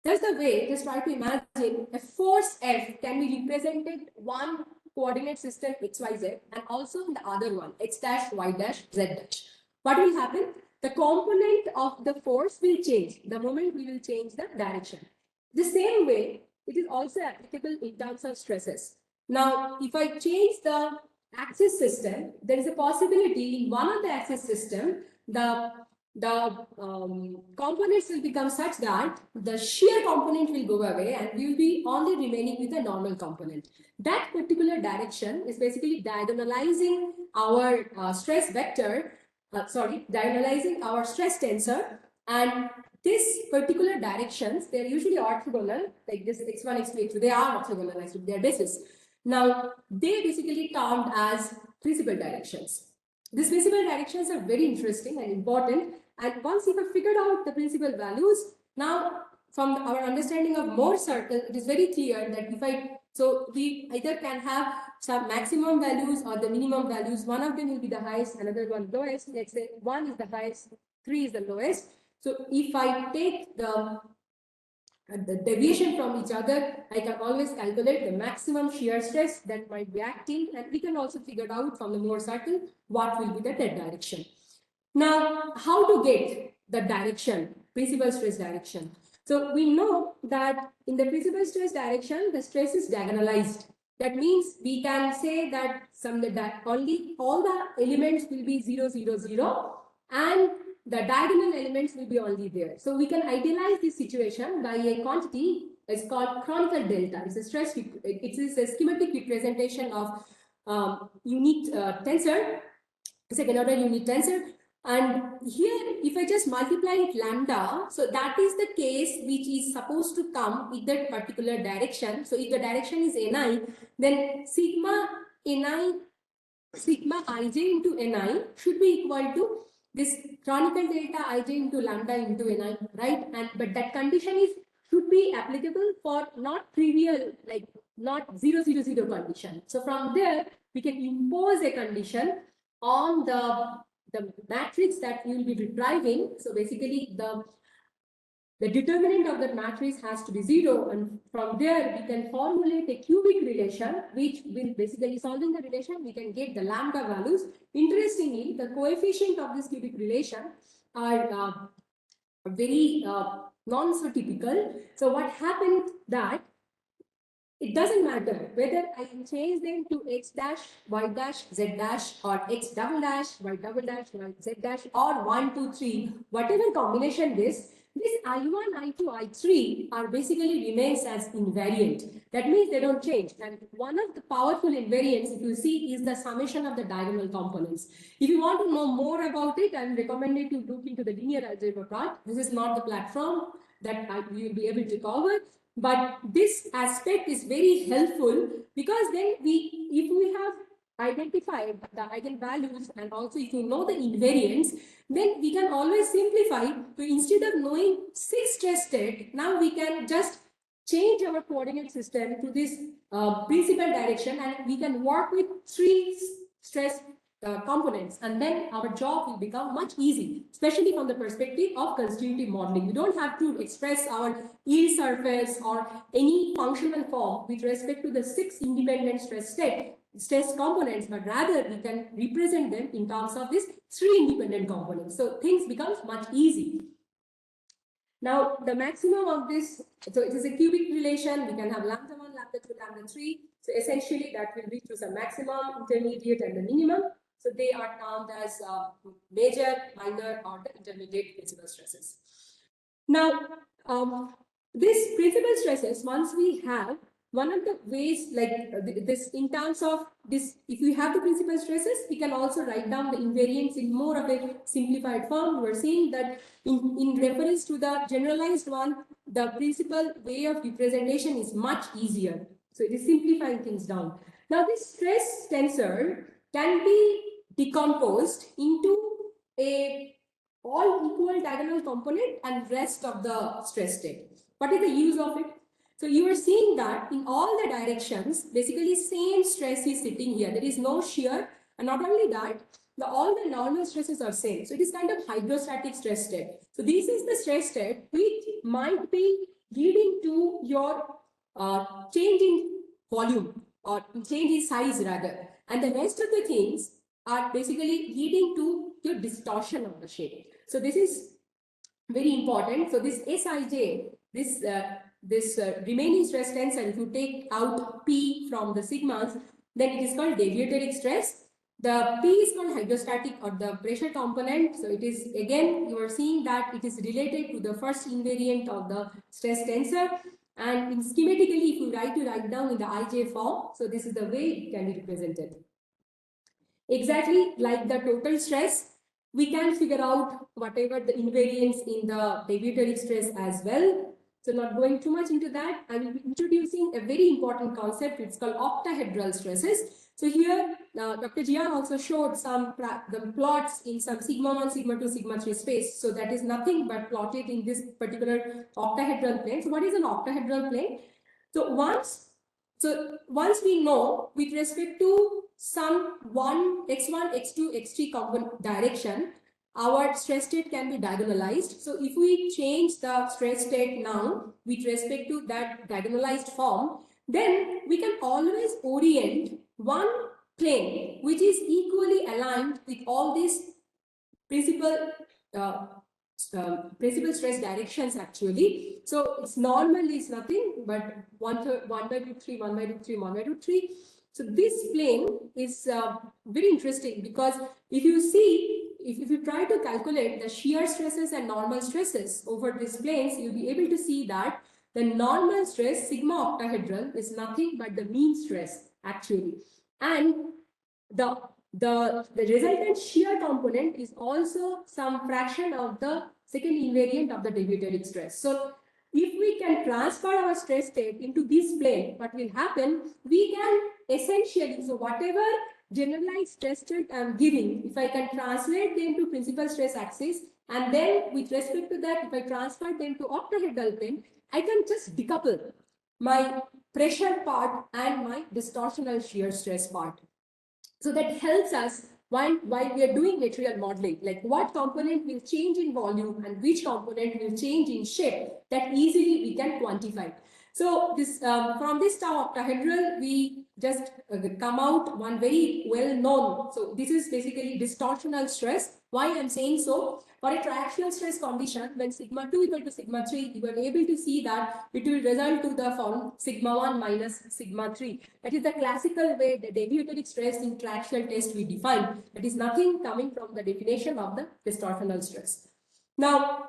that's the way, just try to imagine a force F can be represented one coordinate system XYZ and also the other one X dash, Y dash, Z dash. What will happen? The component of the force will change the moment we will change the direction. The same way, it is also applicable in terms of stresses. Now, if I change the axis system, there is a possibility in one of the axis system, the components will become such that the shear component will go away and we will be only remaining with the normal component. That particular direction is basically diagonalizing our stress vector, diagonalizing our stress tensor, and this particular directions, they are usually orthogonal, like this x1, x2, x2, they are orthogonal as to their basis. Now, they basically termed as principal directions. These principal directions are very interesting and important. And once you have figured out the principal values, now from our understanding of Mohr circle, it is very clear that so we either can have some maximum values or the minimum values. One of them will be the highest, another one lowest. Let's say 1 is the highest, 3 is the lowest. So if I take the deviation from each other, I can always calculate the maximum shear stress that might be acting, and we can also figure out from the Mohr circle what will be the dead direction. Now, how to get the direction, principal stress direction? So we know that in the principal stress direction, the stress is diagonalized. That means we can say that only all the elements will be 0, 0, 0, and the diagonal elements will be only there. So we can idealize this situation by a quantity. It's called chronicle delta. It's a stress. It is a schematic representation of unit tensor, second order unit tensor. And here, if I just multiply it lambda, so that is the case which is supposed to come in that particular direction. So if the direction is ni, then sigma ni, sigma ij into ni should be equal to this chronicle delta ij into lambda into ni, right? But that condition should be applicable for not trivial, like not 0, 0, 0 condition. So from there, we can impose a condition on the matrix that we will be retrieving. So basically, the determinant of that matrix has to be 0, and from there we can formulate a cubic relation, which will basically, solving the relation, we can get the lambda values. Interestingly, the coefficient of this cubic relation are very non-so typical. So what happened that it doesn't matter whether I change them to x dash, y dash, z dash, or x double dash, y double dash, y z dash, or 1, 2, 3, whatever combination this, This I1, I2, I3 are basically remains as invariant. That means they don't change. And one of the powerful invariants, if you see, is the summation of the diagonal components. If you want to know more about it, I'm recommending you look into the linear algebra part. This is not the platform that you will be able to cover. But this aspect is very helpful because then if we have identified the eigenvalues and also if you know the invariants, then we can always simplify. So instead of knowing 6 stress state, now we can just change our coordinate system to this principal direction and we can work with 3 stress components, and then our job will become much easy, especially from the perspective of constitutive modeling. We don't have to express our yield surface or any functional form with respect to the 6 independent stress components, but rather we can represent them in terms of these 3 independent components. So things becomes much easy. Now the maximum of this, so it is a cubic relation. We can have lambda 1, lambda 2, lambda 3. So essentially that will be to some maximum, intermediate, and the minimum. So they are termed as major, minor, or the intermediate principal stresses. Now, these principal stresses, once we have, one of the ways like this in terms of this, if we have the principal stresses, we can also write down the invariants in more of a simplified form. We're seeing that in reference to the generalized one, the principal way of representation is much easier. So it is simplifying things down. Now this stress tensor can be decomposed into a all equal diagonal component and rest of the stress state. What is the use of it? So you are seeing that in all the directions, basically same stress is sitting here. There is no shear, and not only that, all the normal stresses are same. So it is kind of hydrostatic stress state. So this is the stress state which might be leading to your change in volume or change in size rather. And the rest of the things are basically leading to your distortion of the shape. So this is very important. So this Sij, this remaining stress tensor, if you take out P from the sigmas, then it is called deviatoric stress. The P is called hydrostatic or the pressure component. So it is, again, you are seeing that it is related to the first invariant of the stress tensor. And in schematically, if you write down in the Ij form, so this is the way it can be represented. Exactly like the total stress, we can figure out whatever the invariance in the deviatoric stress as well. So not going too much into that, I will be introducing a very important concept. It's called octahedral stresses. So here, Dr. Jian also showed some the plots in some sigma 1, sigma 2, sigma 3 space. So that is nothing but plotted in this particular octahedral plane. So what is an octahedral plane? So once we know with respect to some x1, x2, x3 component direction, our stress state can be diagonalized. So if we change the stress state now with respect to that diagonalized form, then we can always orient one plane which is equally aligned with all these principal principal stress directions actually. So it's normally is nothing but 1 by root 3, 1 by root 3, 1 by root 3. So this plane is very interesting because if you see, if you try to calculate the shear stresses and normal stresses over these planes, you'll be able to see that the normal stress sigma octahedral is nothing but the mean stress actually. And the resultant shear component is also some fraction of the second invariant of the deviatoric stress. So if we can transfer our stress state into this plane, what will happen? We can essentially, so whatever generalized stress state I'm giving, if I can translate them to principal stress axis, and then with respect to that, if I transfer them to octahedral plane, I can just decouple my pressure part and my distortional shear stress part. So that helps us while we are doing material modeling, like what component will change in volume and which component will change in shape, that easily we can quantify. So this from this tau octahedral, we just come out one very well known. So this is basically distortional stress. Why I'm saying so? For a triaxial stress condition, when sigma 2 equal to sigma 3, you are able to see that it will result to the form sigma 1 minus sigma 3. That is the classical way the deviatoric stress in triaxial test we define. That is nothing coming from the definition of the distortional stress. Now,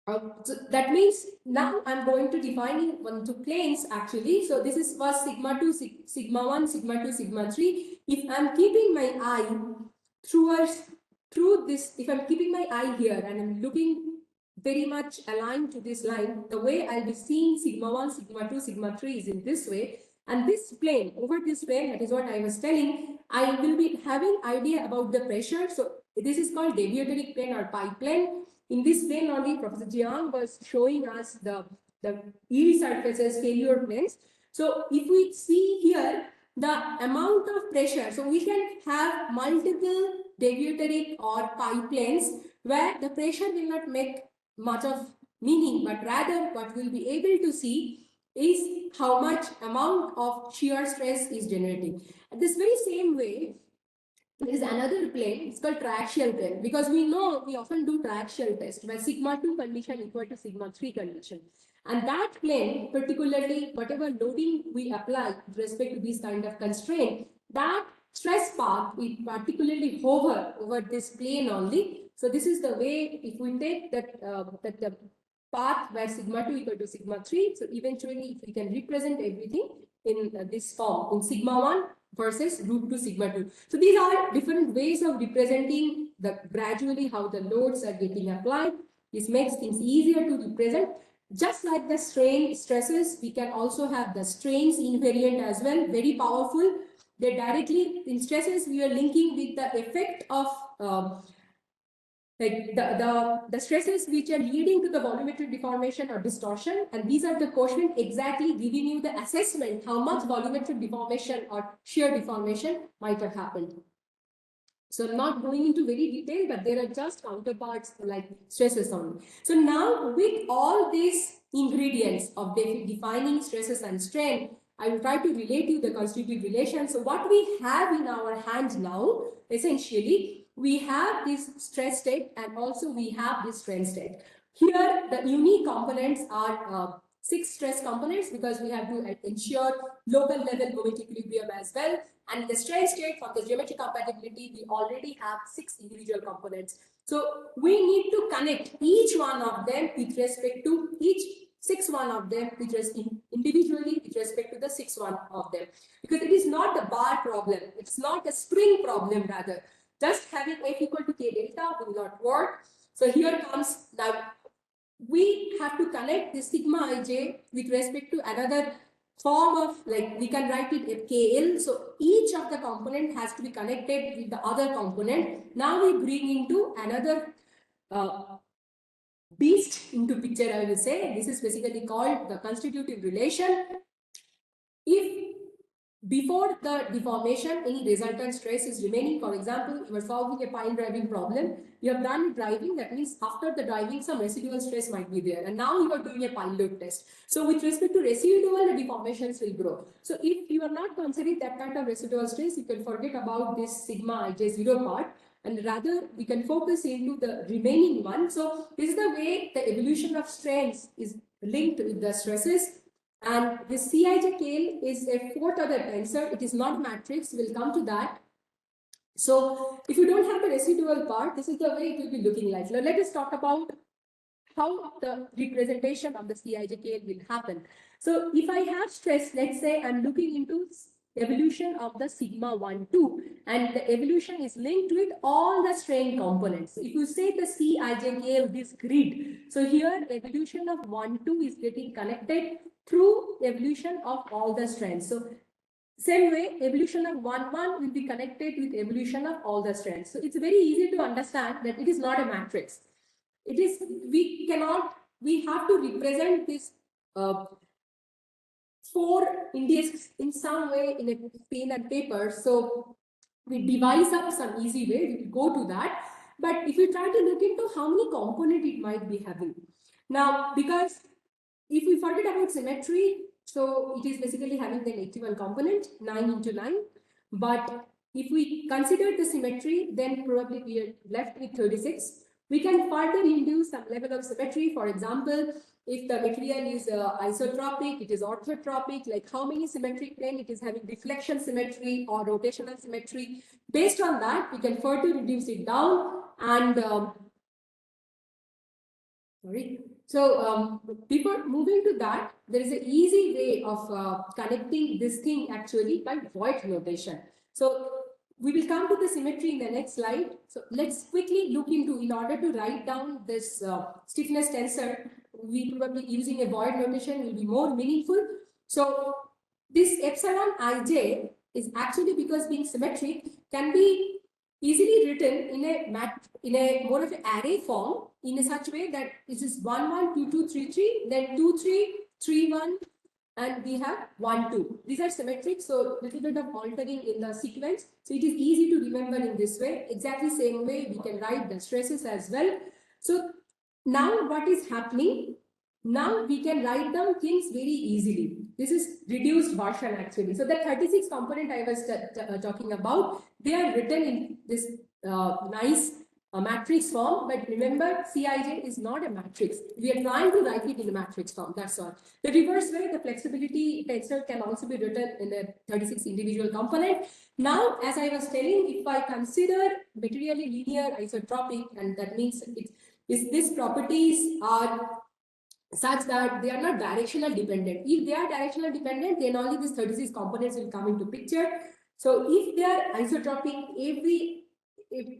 So that means now I'm going to define two planes actually. So this was sigma 2, sigma 1, sigma 2, sigma 3. If I'm keeping my eye through this, if I'm keeping my eye here and I'm looking very much aligned to this line, the way I'll be seeing sigma 1, sigma 2, sigma 3 is in this way. And this plane, over this plane, that is what I was telling, I will be having idea about the pressure. So this is called deviatoric plane or pi plane. In this plane only, Professor Jiang was showing us the yield surfaces, failure planes. So if we see here the amount of pressure, so we can have multiple deviatoric or pi planes where the pressure will not make much of meaning, but rather what we'll be able to see is how much amount of shear stress is generating. At this very same way, there is another plane, it's called triaxial plane, because we know we often do triaxial test where sigma 2 condition equal to sigma 3 condition. And that plane, particularly whatever loading we apply with respect to this kind of constraint, that stress path will particularly hover over this plane only. So this is the way, if we take that, the path where sigma 2 equal to sigma 3, so eventually if we can represent everything in this form, in sigma 1 versus root 2 sigma 2. So these are different ways of representing the gradually how the loads are getting applied. This makes things easier to represent. Just like the strain stresses, we can also have the strains invariant as well, very powerful. They directly, in stresses, we are linking with the effect of like the stresses which are leading to the volumetric deformation or distortion, and these are the quotient exactly giving you the assessment how much volumetric deformation or shear deformation might have happened. So I'm not going into very detail, but there are just counterparts like stresses only. So now with all these ingredients of defining stresses and strain, I will try to relate you the constitutive relation. So what we have in our hand now, essentially, we have this stress state and also we have this strain state. Here, the unique components are 6 stress components because we have to ensure local level moment equilibrium as well. And in the strain state from the geometric compatibility, we already have 6 individual components. So we need to connect each one of them with respect to each 6 one of them with individually with respect to the 6 one of them, because it is not a bar problem, it's not a spring problem. Rather, just having F equal to K delta will not work. So here comes now, we have to connect the sigma ij with respect to another form of, like, we can write it as KL. So each of the component has to be connected with the other component. Now we bring into another beast into picture, I will say. This is basically called the constitutive relation. If before the deformation, any resultant stress is remaining, for example, you are solving a pile driving problem, you have done driving, that means after the driving, some residual stress might be there, and now you are doing a pile load test. So with respect to residual, the deformations will grow. So if you are not considering that kind of residual stress, you can forget about this sigma ij0 part, and rather we can focus into the remaining one. So this is the way the evolution of strains is linked with the stresses. And this Cij is a 4th order tensor. It is not matrix. We'll come to that. So if you don't have the residual part, this is the way it will be looking like. Now let us talk about how the representation of the Cij will happen. So if I have stress, let's say I'm looking into evolution of the sigma 1, 2, and the evolution is linked with all the strain components. If you say the Cij this grid, so here evolution of 1, 2 is getting connected through evolution of all the strands. So same way, evolution of 1, 1 will be connected with evolution of all the strands. So it's very easy to understand that it is not a matrix. It is, we have to represent this 4 indices in some way in a pen and paper. So we devise up some easy way, we will go to that. But if you try to look into how many components it might be having. Now, because if we forget about symmetry, so it is basically having the 81 component, 9 into 9. But if we consider the symmetry, then probably we are left with 36. We can further induce some level of symmetry. For example, if the material is isotropic, it is orthotropic, like how many symmetric plane it is having deflection symmetry or rotational symmetry. Based on that, we can further reduce it down and sorry. So before moving to that, there is an easy way of connecting this thing actually by void notation. So we will come to the symmetry in the next slide. So let's quickly look into, in order to write down this stiffness tensor, we probably using a void notation will be more meaningful. So this epsilon ij is actually, because being symmetric, can be easily written in a more of an array form in a such way that this is 1 1 2 2 3 3, then 2 3 3 1, and we have 1 2. These are symmetric, so little bit of altering in the sequence. So it is easy to remember in this way. Exactly same way we can write the stresses as well. So now what is happening? Now we can write down things very easily. This is reduced version actually. So the 36 component I was talking about, they are written in this nice matrix form, but remember Cij is not a matrix. We are trying to write it in a matrix form, that's all. The reverse way, the flexibility tensor can also be written in a 36 individual component. Now, as I was telling, if I consider materially linear isotropic, and that means these properties are such that they are not directional dependent. If they are directional dependent, then only these 36 components will come into picture. So if they are isotropic,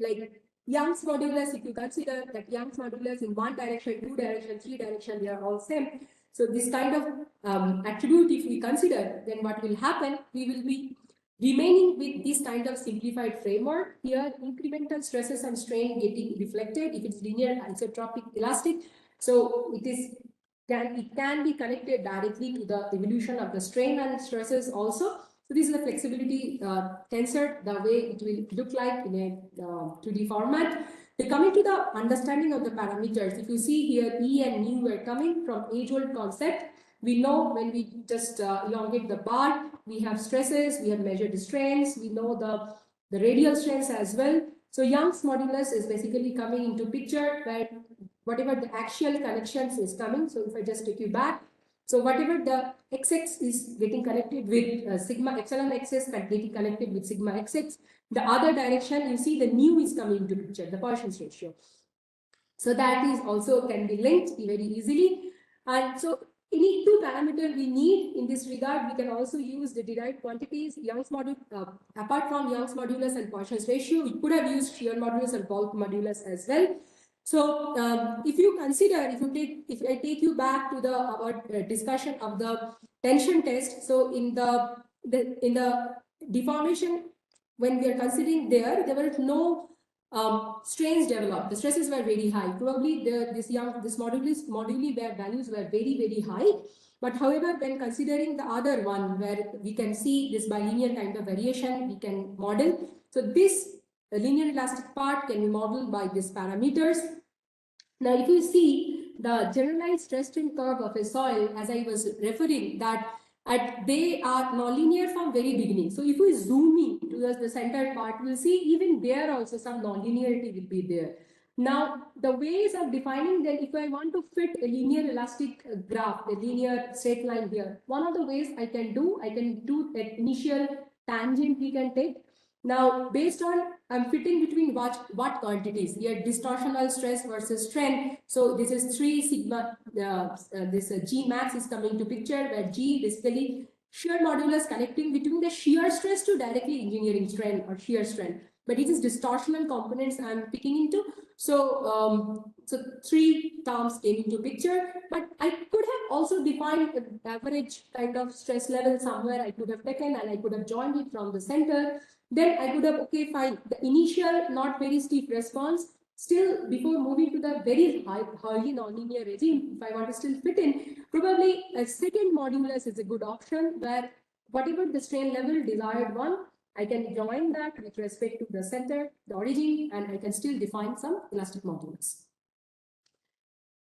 like Young's modulus, if you consider that Young's modulus in one direction, two direction, three direction, they are all same. So this kind of attribute, if we consider, then what will happen? We will be remaining with this kind of simplified framework. Here, incremental stresses and strain getting reflected if it's linear, isotropic, elastic. So it can be connected directly to the evolution of the strain and stresses also. So this is the flexibility tensor, the way it will look like in a 2D format. Coming to the understanding of the parameters, if you see here, E and mu were coming from age-old concept. We know when we just elongate the bar, we have stresses, we have measured strains, we know the radial strains as well. So Young's modulus is basically coming into picture where whatever the axial connections is coming. So if I just take you back, so whatever the xx is getting connected with sigma epsilon xx getting connected with sigma xx, the other direction you see the mu is coming into picture, the Poisson's ratio. So that is also can be linked very easily. And so any two parameter we need in this regard, we can also use the derived quantities, Young's modulus, apart from Young's modulus and Poisson's ratio, we could have used shear modulus and bulk modulus as well. So if you consider, if I take you back to our discussion of the tension test, so in the deformation, when we are considering there were no strains developed. The stresses were very high. Probably this moduli values were very, very high. But however, when considering the other one where we can see this bilinear kind of variation, we can model. So this linear elastic part can be modeled by these parameters. Now, if you see the generalized stress strain curve of a soil, as I was referring, that they are nonlinear from very beginning. So if we zoom in towards the center part, we'll see even there also some nonlinearity will be there. Now, the ways of defining that, if I want to fit a linear elastic graph, a linear straight line here, one of the ways I can do an initial tangent we can take. Now, based on I'm fitting between what quantities here, distortional stress versus strain. So this is 3 sigma. This G max is coming to picture, where G basically shear modulus connecting between the shear stress to directly engineering strain or shear strain. But it is distortional components I'm picking into. So so 3 terms came into picture. But I could have also defined an average kind of stress level somewhere. I could have taken and I could have joined it from the center. Then I could have, okay, fine, the initial not very steep response, still before moving to the very highly nonlinear regime, if I want to still fit in, probably a second modulus is a good option, where whatever the strain level desired one, I can join that with respect to the center, the origin, and I can still define some elastic modulus.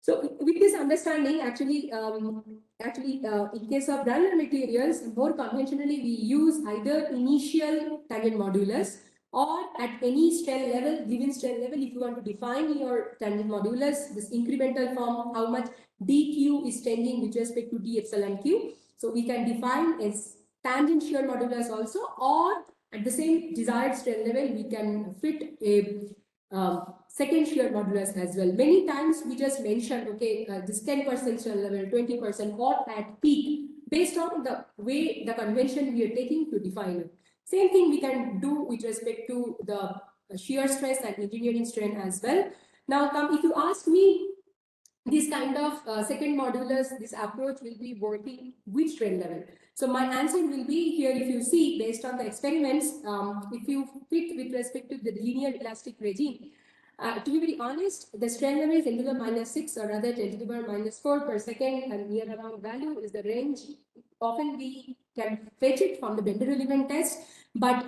So with this understanding, actually, in case of granular materials, more conventionally, we use either initial tangent modulus or at any strain level, given strain level, if you want to define your tangent modulus, this incremental form, how much dq is tending with respect to d epsilon q. So we can define as tangent shear modulus also, or at the same desired strain level, we can fit a second shear modulus as well. Many times we just mention, okay, this 10% strain level, 20% or at peak, based on the way the convention we are taking to define it. Same thing we can do with respect to the shear stress and engineering strain as well. Now, if you ask me, this kind of second modulus, this approach will be working which strain level? So my answer will be here, if you see, based on the experiments, if you fit with respect to the linear elastic regime, to be very honest, the strain level is 10 to the minus 6 or rather 10 to the power minus 4 per second, and near around value is the range. Often we can fetch it from the Bender element test, but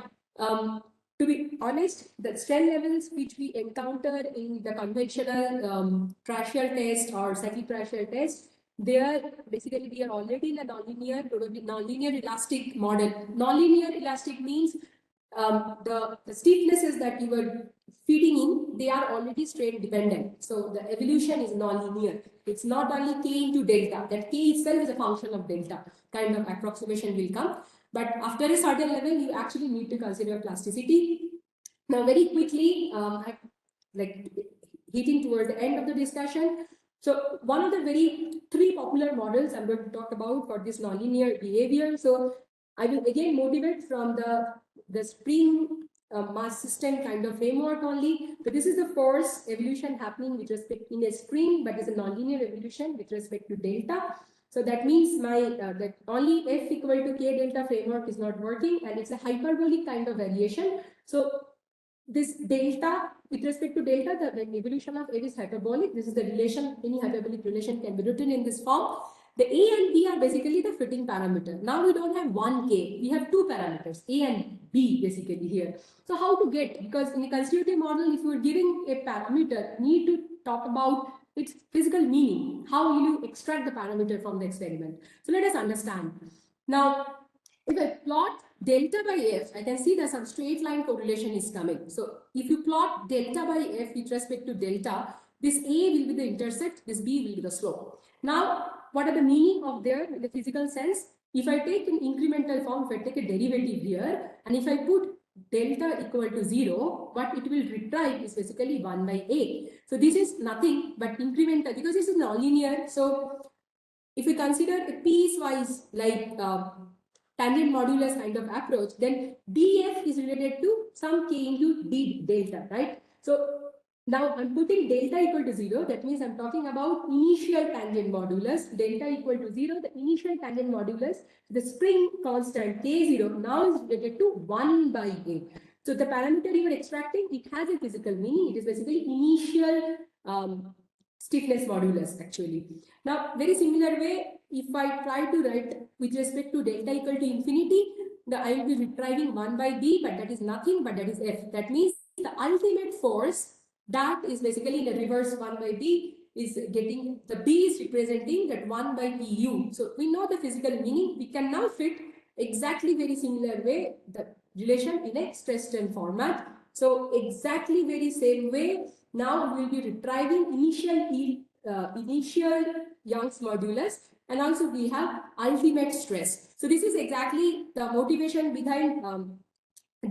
to be honest, the strain levels which we encounter in the conventional Trashier test or cyclic Trashier test, they are basically, we are already in a nonlinear, probably nonlinear elastic model. Nonlinear elastic means the stiffnesses that you were feeding in, they are already strain dependent. So the evolution is nonlinear. It's not only K into delta, that K itself is a function of delta, kind of approximation will come. But after a certain level, you actually need to consider plasticity. Now, very quickly, like hitting toward the end of the discussion. So one of the three popular models I'm going to talk about for this nonlinear behavior. So I will again motivate from the spring mass system kind of framework only. So this is the force evolution happening with respect in a spring, but it's a nonlinear evolution with respect to delta. So that means my that only F equal to K delta framework is not working, and it's a hyperbolic kind of variation. So this delta, with respect to delta, the evolution of F is hyperbolic. This is the relation, any hyperbolic relation can be written in this form. The A and B are basically the fitting parameter. Now we don't have one K, we have two parameters, A and B basically here. So how to get, because in a constitutive model, if you are giving a parameter, need to talk about its physical meaning. How will you extract the parameter from the experiment? So let us understand. Now, if I plot delta by F, I can see that some straight line correlation is coming. So if you plot delta by F with respect to delta, this A will be the intercept, this B will be the slope. Now, what are the meaning of there in the physical sense? If I take an incremental form, if I take a derivative here, and if I put delta equal to 0, what it will retrieve is basically 1 by A. So this is nothing but incremental, because this is nonlinear. So if we consider a piecewise like tangent modulus kind of approach, then df is related to some k into d delta, right? So now I'm putting delta equal to 0. That means I'm talking about initial tangent modulus. Delta equal to 0, the initial tangent modulus, the spring constant k0 now is related to 1 by a. So the parameter you are extracting, it has a physical meaning. It is basically initial stiffness modulus actually. Now, very similar way, if I try to write with respect to delta equal to infinity, I will be retrieving 1 by b, but that is nothing, but that is f. That means the ultimate force that is basically in the reverse 1 by b is getting, the b is representing that 1 by pu. So we know the physical meaning. We can now fit exactly very similar way the relation in a stress strain format. So exactly very same way, now we will be retrieving initial Young's modulus, and also we have ultimate stress. So this is exactly the motivation behind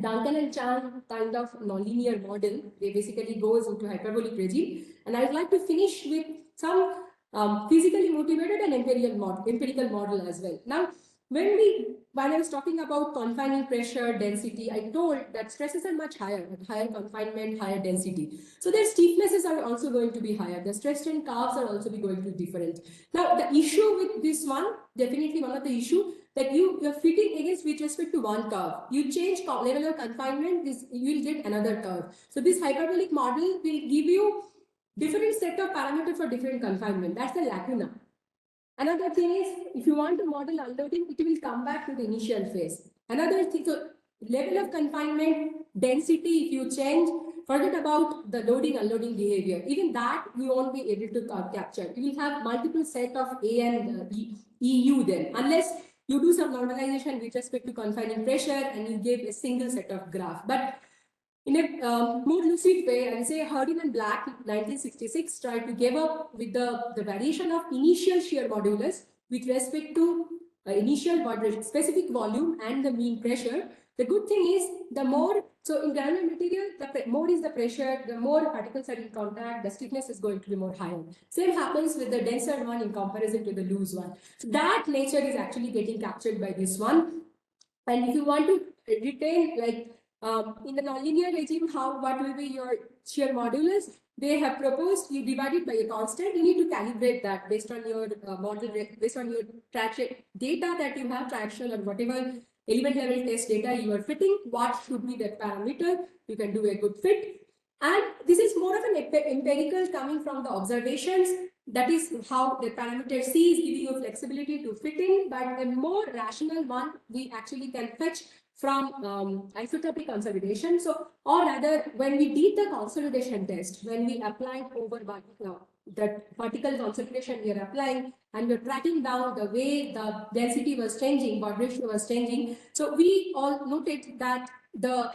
Duncan and Chan kind of nonlinear model. They basically goes into hyperbolic regime, and I'd like to finish with some physically motivated and empirical model as well. Now, when I was talking about confining pressure, density, I told that stresses are much higher, at higher confinement, higher density. So their stiffnesses are also going to be higher. The stress strain curves are also going to be different. Now, the issue with this one, definitely one of the issue, that you're fitting against with respect to one curve. You change level of confinement, you will get another curve. So this hyperbolic model will give you different set of parameters for different confinement. That's the lacuna. Another thing is, if you want to model unloading, it will come back to the initial phase. Another thing, so level of confinement, density, if you change, forget about the loading, unloading behavior. Even that you won't be able to capture. You will have multiple set of A and EU then, unless you do some normalization with respect to confining pressure and you give a single set of graph. But in a more lucid way, I will say Hardin and Black, 1966, tried to give up with the variation of initial shear modulus with respect to initial specific volume and the mean pressure. The good thing is the more, so in granular material, the more is the pressure, the more particles are in contact, the stiffness is going to be more higher. Same happens with the denser one in comparison to the loose one. So that nature is actually getting captured by this one. And if you want to retain, like in the nonlinear regime, what will be your shear modulus? They have proposed you divide it by a constant. You need to calibrate that based on your model, based on your traction data that you have, traction or whatever element level test data you are fitting. What should be that parameter? You can do a good fit. And this is more of an empirical coming from the observations. That is how the parameter C is giving you flexibility to fit in, but a more rational one we actually can fetch from isotopic consolidation. So, or rather, when we did the consolidation test, when we applied over that particle consolidation we are applying, and we're tracking down the way the density was changing, bond ratio was changing. So we all noted that the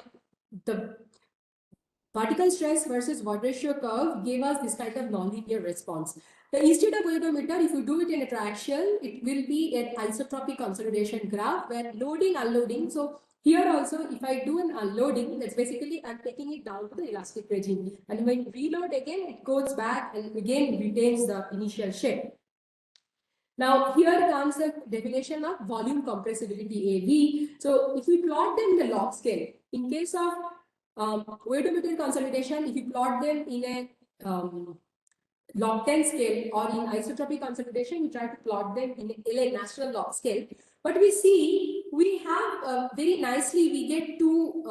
particle stress versus watt ratio curve gave us this kind of nonlinear response. Instead of oedometer, if you do it in a traction, it will be an isotropic consolidation graph where loading, unloading. So here also, if I do an unloading, that's basically I'm taking it down to the elastic regime. And when reload again, it goes back and again retains the initial shape. Now, here comes the definition of volume compressibility, AV. So, if we plot them in the log scale, in case of oedometer consolidation, if you plot them in a log 10 scale or in isotropic consolidation, we try to plot them in a natural log scale. But we see we have very nicely, we get two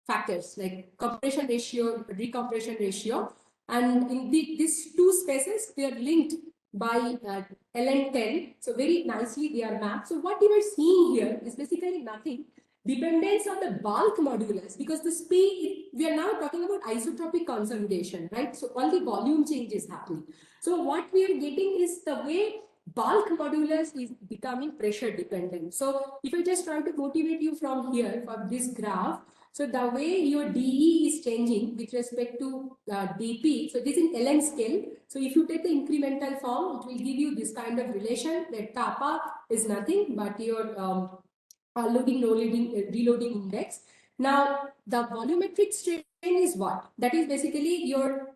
factors like compression ratio, recompression ratio. And in these two spaces, they are linked by ln10. So very nicely they are mapped. So what you are seeing here is basically nothing. Dependence on the bulk modulus, because the speed, we are now talking about isotropic consolidation, right? So all the volume change is happening. So what we are getting is the way bulk modulus is becoming pressure dependent. So if I just try to motivate you from here for this graph, so the way your DE is changing with respect to DP, so this is ln scale. So if you take the incremental form, it will give you this kind of relation that kappa is nothing but your loading, reloading index. Now, the volumetric strain is what? That is basically your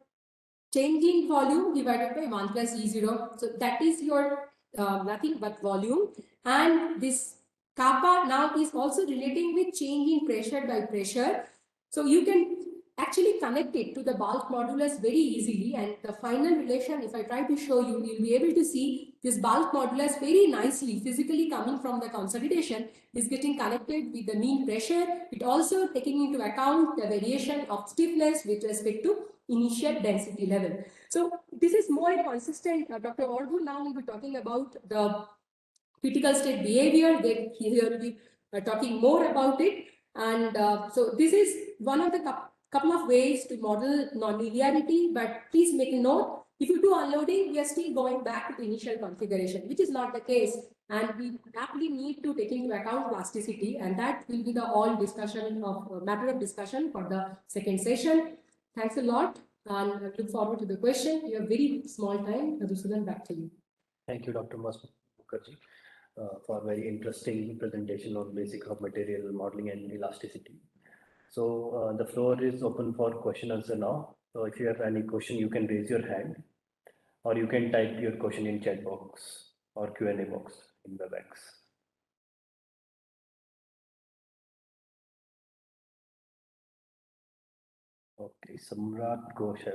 changing volume divided by 1 plus E0. So that is your nothing but volume. And this kappa now is also relating with change in pressure by pressure. So you can actually connect it to the bulk modulus very easily. And the final relation, if I try to show you, you'll be able to see this bulk modulus very nicely, physically coming from the consolidation, is getting connected with the mean pressure. It also taking into account the variation of stiffness with respect to initial density level. So this is more consistent. Dr. Ordu now will be talking about the critical state behavior. Then here will be talking more about it. And so this is one of the couple of ways to model nonlinearity. But please make a note, if you do unloading, we are still going back to the initial configuration, which is not the case. And we actually need to take into account plasticity, and that will be the all discussion of matter of discussion for the second session. Thanks a lot, and I look forward to the question. You have very small time. Susan, back to you. Thank you, Dr. Mukherjee, for very interesting presentation on basic of material modeling and elasticity. So the floor is open for question answer now. So if you have any question, you can raise your hand, or you can type your question in chat box or Q&A box in WebEx. Okay, Samrat Ghosh,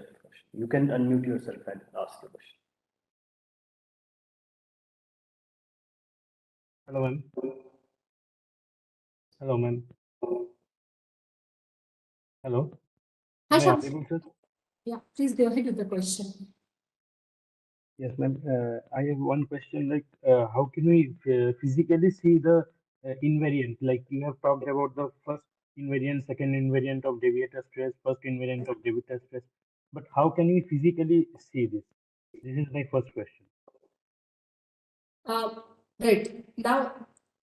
you can unmute yourself and ask the question. Hello, ma'am. Hello, ma'am. Hello. Am I audible, sir? Yeah, please go ahead with the question. Yes, ma'am. I have one question. Like, how can we physically see the invariant? Like, you have talked about the first invariant, second invariant of deviator stress, first invariant of deviator stress. But how can we physically see this? This is my first question. Right. Now,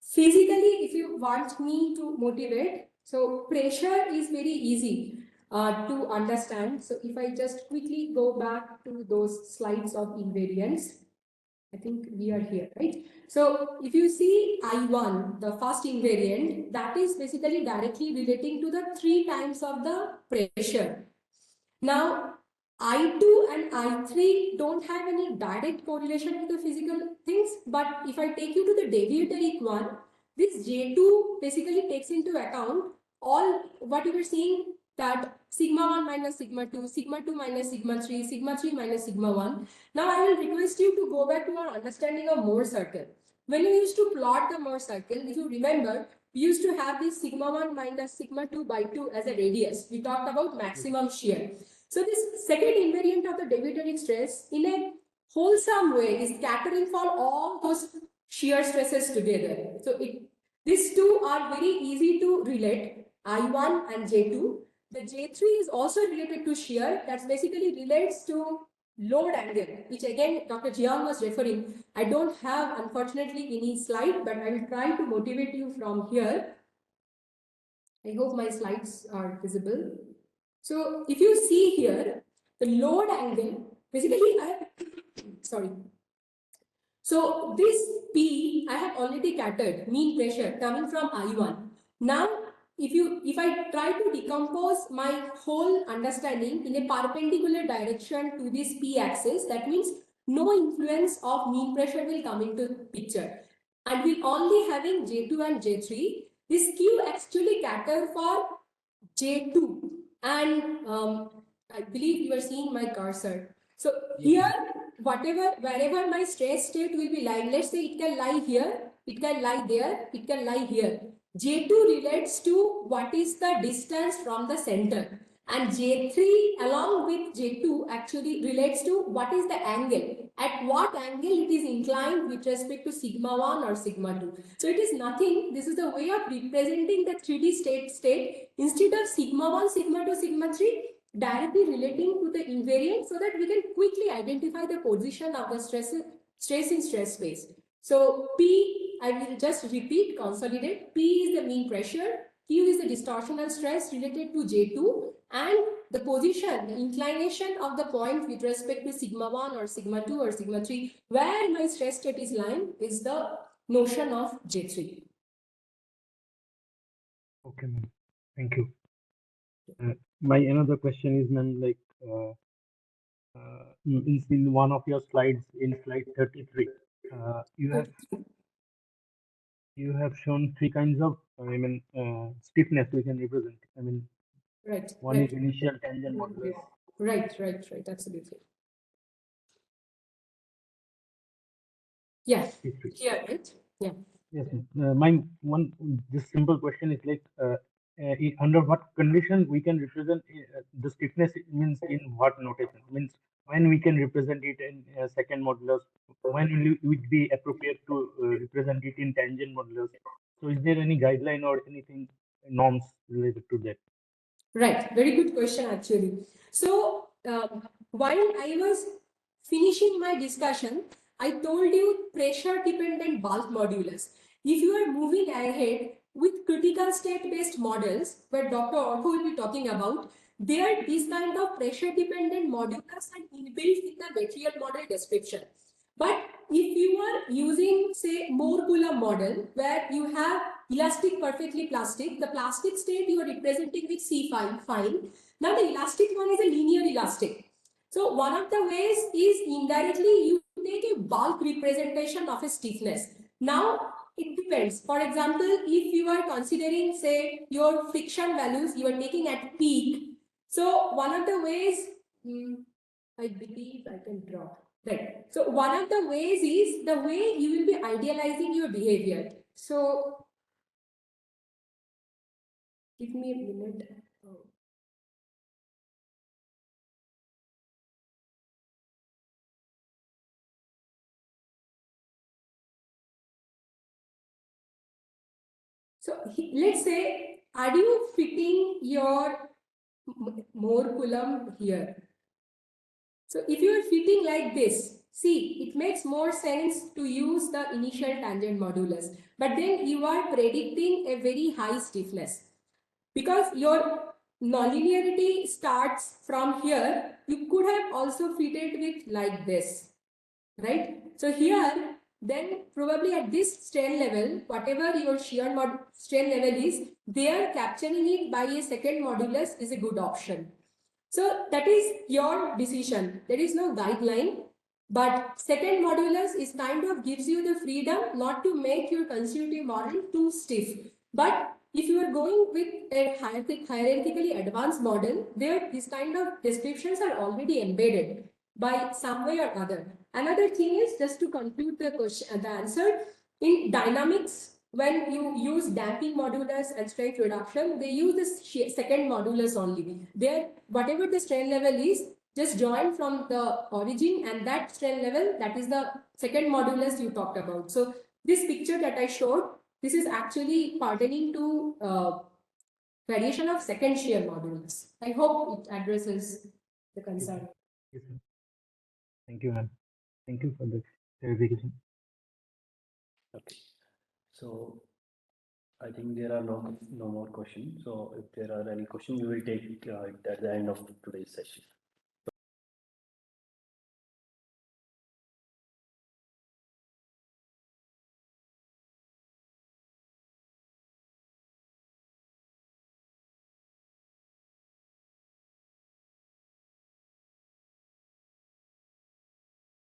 physically, if you want me to motivate, so pressure is very easy to understand. So if I just quickly go back to those slides of invariance. I think we are here, right? So if you see I1, the first invariant, that is basically directly relating to the 3 times of the pressure. Now, I2 and I3 don't have any direct correlation with the physical things, but if I take you to the deviatory one, this J2 basically takes into account all what you were seeing, that sigma 1 minus sigma 2, sigma 2 minus sigma 3, sigma 3 minus sigma 1. Now I will request you to go back to our understanding of Mohr circle. When you used to plot the Mohr circle, if you remember, we used to have this sigma 1 minus sigma 2 by 2 as a radius. We talked about maximum shear. So this second invariant of the deviatory stress in a wholesome way is catering for all those shear stresses together. So these two are very easy to relate, I1 and J2. The J3 is also related to shear. That basically relates to load angle, which again Dr. Jiang was referring. I don't have, unfortunately, any slide, but I will try to motivate you from here. I hope my slides are visible. So if you see here, the load angle, basically sorry. So this P I have already catered, mean pressure coming from I1. Now, if I try to decompose my whole understanding in a perpendicular direction to this P axis, that means no influence of mean pressure will come into picture. And we're only having J2 and J3. This Q actually cater for J2, and I believe you are seeing my cursor. So here, wherever my stress state will be lying, let's say it can lie here, it can lie there, it can lie here. J2 relates to what is the distance from the center, and J3 along with J2 actually relates to what is the angle, at what angle it is inclined with respect to sigma 1 or sigma 2. So it is nothing, this is the way of representing the 3D state instead of sigma 1, sigma 2, sigma 3 directly relating to the invariant, so that we can quickly identify the position of the stress in stress space. So P, I will just repeat, consolidate. P is the mean pressure, Q is the distortional stress related to J2, and the position, the inclination of the point with respect to sigma 1 or sigma 2 or sigma 3, where my stress state is lying, is the notion of J3. Okay, ma'am. Thank you. My another question is, ma'am, like in one of your slides, in slide 33, you have shown 3 kinds of, stiffness we can represent. Right. One is initial tangent modulus. Right, absolutely. Yeah, here, right? Yeah. Yes, my one this simple question is like, under what condition we can represent the stiffness, means in what notation, means when we can represent it in second modulus, when will it be appropriate to represent it in tangent modulus. So is there any guideline or anything, norms related to that? Right, very good question actually. So while I was finishing my discussion, I told you pressure dependent bulk modulus. If you are moving ahead with critical state based models, where Dr. Orko will be talking about, there this kind of pressure dependent modulus are inbuilt in the material model description. But if you are using, say, Mohr-Coulomb model, where you have elastic perfectly plastic, the plastic state you are representing with C fine. Now the elastic one is a linear elastic. So one of the ways is indirectly you take a bulk representation of a stiffness. Now it depends. For example, if you are considering, say, your friction values you are taking at peak. So one of the ways, I believe I can draw. Right. So one of the ways is the way you will be idealizing your behavior. So give me a minute. Oh. So let's say, are you fitting your Mohr-Coulomb here? So if you are fitting like this, see, it makes more sense to use the initial tangent modulus. But then you are predicting a very high stiffness. Because your nonlinearity starts from here, you could have also fitted with like this. right? So here, then probably at this strain level, whatever your shear strain level is, there capturing it by a second modulus is a good option. So that is your decision. There is no guideline, but second modulus is kind of gives you the freedom not to make your constitutive model too stiff. But if you are going with a hierarchically advanced model, there these kind of descriptions are already embedded by some way or other. Another thing is, just to conclude the question, the answer, in dynamics, when you use damping modulus and strength reduction, they use the second modulus only. There, whatever the strain level is, just join from the origin, and that strain level, that is the second modulus you talked about. So this picture that I showed, this is actually pertaining to variation of second shear modulus. I hope it addresses the concern. Yes, sir. Thank you, ma'am. Thank you for the clarification. Okay. So I think there are no more questions. So if there are any questions, we will take it at the end of today's session.